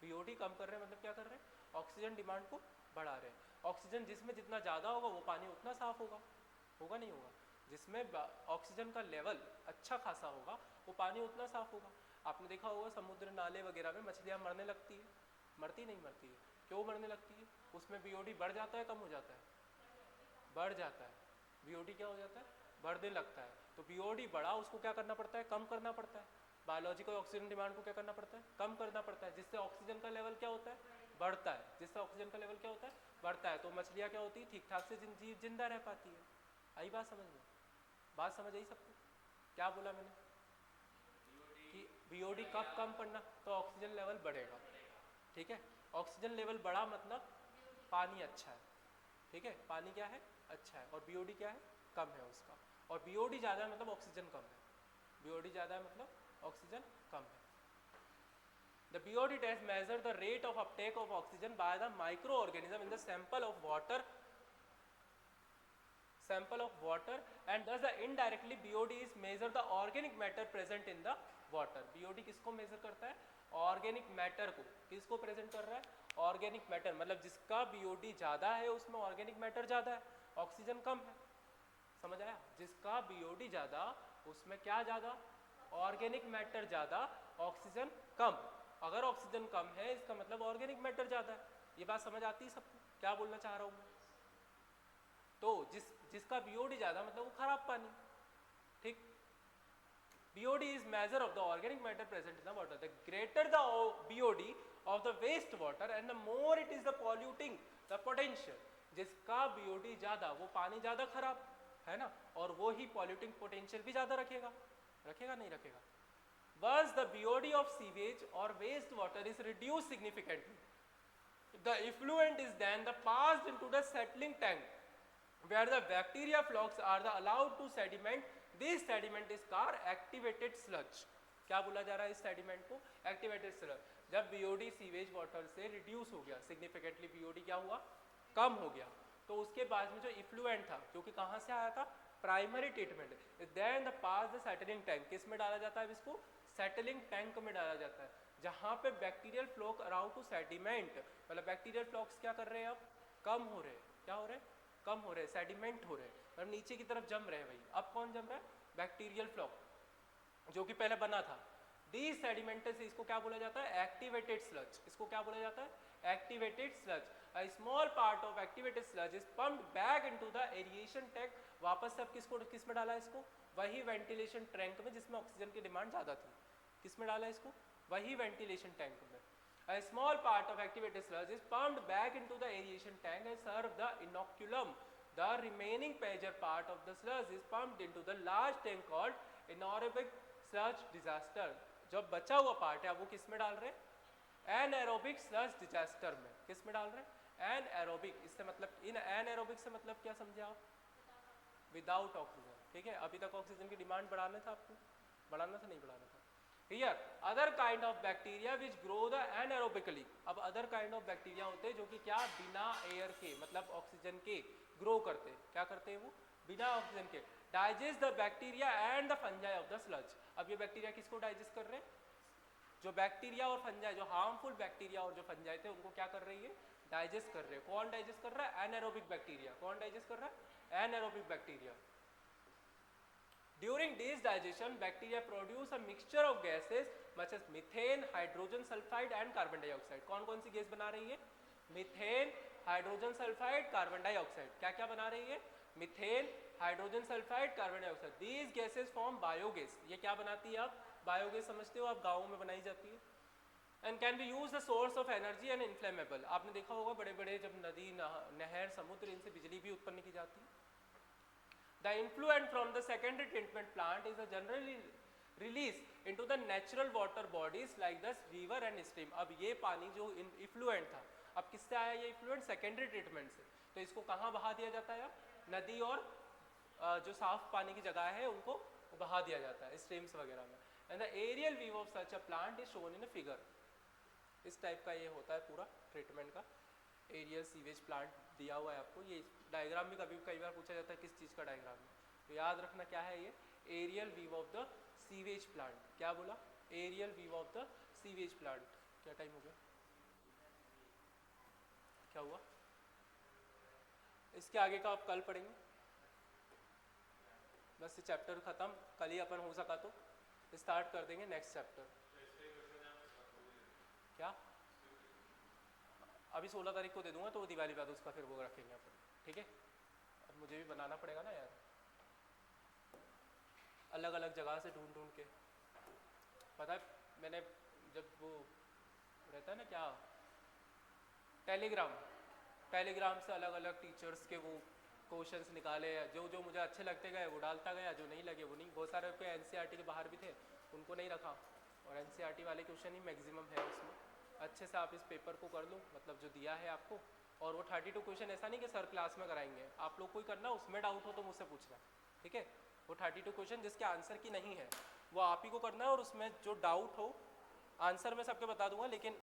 BOD कम कर रहे हैं मतलब क्या कर रहे हैं? ऑक्सीजन डिमांड को बढ़ा रहे हैं. ऑक्सीजन जिसमें जितना ज़्यादा होगा वो पानी उतना साफ होगा. होगा नहीं होगा? जिसमें ऑक्सीजन का लेवल अच्छा खासा होगा वो पानी उतना साफ होगा. आपने देखा होगा समुद्र नाले वगैरह में मछलियाँ मरने लगती है. मरती नहीं मरती है? क्यों मरने लगती है? उसमें BOD बढ़ जाता है कम हो जाता है? बढ़ जाता है. BOD क्या हो जाता है? बढ़ने लगता है. तो BOD बढ़ा उसको क्या करना पड़ता है? कम करना पड़ता है. बायोलॉजिकल ऑक्सीजन डिमांड को क्या करना पड़ता है? कम करना पड़ता है. जिससे ऑक्सीजन का लेवल क्या होता है? बढ़ता है. जिससे ऑक्सीजन का लेवल क्या होता है? बढ़ता है. तो मछलियाँ क्या होती है? ठीक ठाक से जिंदा रह पाती है. आई बात समझ में? बात समझ आई सबको? क्या बोला मैंने कि BOD कब कम पड़ना? तो ऑक्सीजन लेवल बढ़ेगा. ठीक है. ऑक्सीजन लेवल बढ़ा मतलब पानी अच्छा है. ठीक है. पानी क्या है? अच्छा है. और BOD क्या है? कम है उसका. और BOD ज़्यादा है मतलब ऑक्सीजन कम है. BOD ज़्यादा है मतलब ऑक्सीजन कम है. The BOD test measure the rate of uptake of oxygen by the microorganism in the sample of water and thus the indirectly BOD is measure the organic matter present in the water. BOD किसको measure करता है? ऑर्गेनिक मैटर को. किसको प्रेजेंट कर रहा है? Organic matter. मतलब जिसका BOD ज़्यादा है उसमें ऑर्गेनिक मैटर ज़्यादा है, ऑक्सीजन कम है. समझ आया? जिसका BOD ज़्यादा उसमें क्या ज़्यादा? ऑर्गेनिक मैटर ज़्यादा, ऑक्सीजन कम. अगर ऑक्सीजन कम है इसका मतलब ऑर्गेनिक मैटर ज़्यादा है. ये बात समझ आती है सबको? क्या बोलना चाह रहा हूँ मैं? तो जिसका BOD ज़्यादा मतलब वो खराब पानी. ठीक. BOD is measure of the organic matter present in the water. The greater the BOD of the waste water and the more it is the polluting the potential. जिसका BOD ज़्यादा वो पानी ज़्यादा खराब है ना, और वो ही polluting potential भी ज़्यादा रखेगा. रखेगा नहीं रखेगा? Thus the BOD of sewage or waste water is reduced significantly. The effluent is then passed into the settling tank where the bacteria flocks are allowed to sediment. This sediment is called activated sludge. क्या बोला जा रहा है इस sediment को? Activated sludge. जब BOD सीवेज वाटर से रिड्यूस हो गया significantly, BOD क्या हुआ? कम हो गया. तो उसके बाद में जो इफ्लुएंट था जो कि कहाँ से आया था? Primary treatment. Then the pass the settling tank. किस में डाला जाता है इसको? सेटलिंग टैंक में डाला जाता है जहाँ पे bacterial floc around to sediment. मतलब बैक्टीरियल फ्लोक्स क्या कर रहे हैं? अब कम हो रहे हैं. क्या हो रहे हैं? कम हो रहे हैं. सेडिमेंट हो रहे हैं मतलब नीचे की तरफ जम रहे हैं भाई. अब कौन जम रहा है? बैक्टीरियल फ्लोक जो कि पहले बना था. दीज सेडिमेंट से इसको क्या बोला जाता है? Activated sludge. इसको क्या बोला जाता है? Activated sludge. A small part of activated sludge is pumped back into the aeration tank. वापस से अब किस में डाला इसको? वही वेंटिलेशन टैंक में जिसमें ऑक्सीजन की डिमांड ज़्यादा थी. किस में डाला इसको? वही वेंटिलेशन टैंक में. A small part of activated sludge is pumped back into the aeration tank and serve the inoculum. The remaining major part of the sludge is pumped into the large tank called anaerobic sludge digester. जो बचा हुआ पार्ट है वो किस में डाल रहे हैं? एनएरोबिक स्लज डिजेस्टर में. किस में डाल रहे हैं? एनएरोबिक. इससे मतलब इन एनएरोबिक से मतलब क्या समझे आप? Without oxygen. ठीक है. अभी तक ऑक्सीजन की डिमांड बढ़ाना था आपको, बढ़ाना था नहीं बढ़ाना था? Here, other kind of bacteria which grow the anaerobically. अब other kind of bacteria होते हैं जो कि क्या बिना एयर के मतलब ऑक्सीजन के ग्रो करते हैं. क्या करते हैं वो? बिना ऑक्सीजन के. Digest the bacteria and the fungi of the sludge. अब ये बैक्टीरिया किसको डाइजेस्ट कर रहे हैं? जो बैक्टीरिया और फंजाई, जो हार्मफुल बैक्टीरिया और जो फंजाई थे उनको क्या कर रही है? डाइजेस्ट कर रहे हैं. कौन डाइजेस्ट कर रहा है? Anaerobic bacteria. कौन डाइजेस्ट कर रहा है? Anaerobic bacteria. During this digestion, bacteria produce a mixture of gases such as methane, hydrogen sulfide and carbon dioxide. कौन कौन सी गैस बना रही है? Methane, hydrogen sulphide, carbon dioxide. क्या क्या बना रही है? Methane, hydrogen sulphide, carbon dioxide. These gases form biogas. ये क्या बनाती है? आप बायोगैस समझते हो, आप गाँव में बनाई जाती है. And can be used the source of energy and inflammable. आपने देखा होगा बड़े बड़े जब नदी, नहर, समुद्र, इनसे बिजली भी उत्पन्न की जाती है. The influent from the secondary treatment plant is a generally release into the natural water bodies like the river and stream. अब ये पानी जो इफ्लुएंट था, अब किससे आया ये इफ्लुएंट? सेकेंडरी ट्रीटमेंट से. तो इसको कहाँ बहा दिया जाता है? नदी और जो साफ पानी की जगह है उनको बहा दिया जाता है स्ट्रीम्स वगैरह में. And the aerial view of such a plant is shown in a figure. इस टाइप का ये होता है पूरा ट्रीटमेंट का. एरियल सीवेज प्लांट दिया हुआ है आपको. ये डायग्राम भी कई बार पूछा जाता है किस चीज़ का डायग्राम है. तो याद रखना क्या है ये? Aerial view of the sewage plant. क्या बोला? Aerial view of the sewage plant. क्या टाइम हो गया? क्या हुआ? इसके आगे का आप कल पढ़ेंगे. बस ये चैप्टर खत्म. कल ही अपन हो सका तो स्टार्ट कर देंगे नेक्स्ट चैप्टर. क्या? अभी 16 तारीख को दे दूंगा तो वो दिवाली बाद उसका फिर वो रखेंगे अपन. ठीक है. अब मुझे भी बनाना पड़ेगा ना यार, अलग अलग जगह से ढूंढ ढूंढ के. पता है मैंने जब वो रहता है ना क्या, टेलीग्राम से अलग अलग टीचर्स के वो क्वेश्चंस निकाले. जो जो मुझे अच्छे लगते गए वो डालता गया, जो नहीं लगे वो नहीं. बहुत सारे पे एनसीईआरटी के बाहर भी थे, उनको नहीं रखा. और एनसीईआरटी वाले क्वेश्चन ही मैक्सिमम है उसमें. अच्छे से आप इस पेपर को कर लो, मतलब जो दिया है आपको. और वो 32 क्वेश्चन ऐसा नहीं कि सर क्लास में कराएंगे, आप लोग को ही करना. उसमें डाउट हो तो मुझसे पूछना. ठीक है. वो 32 क्वेश्चन जिसके आंसर की नहीं है वो आप ही को करना है. और उसमें जो डाउट हो आंसर मैं सबके बता दूंगा, लेकिन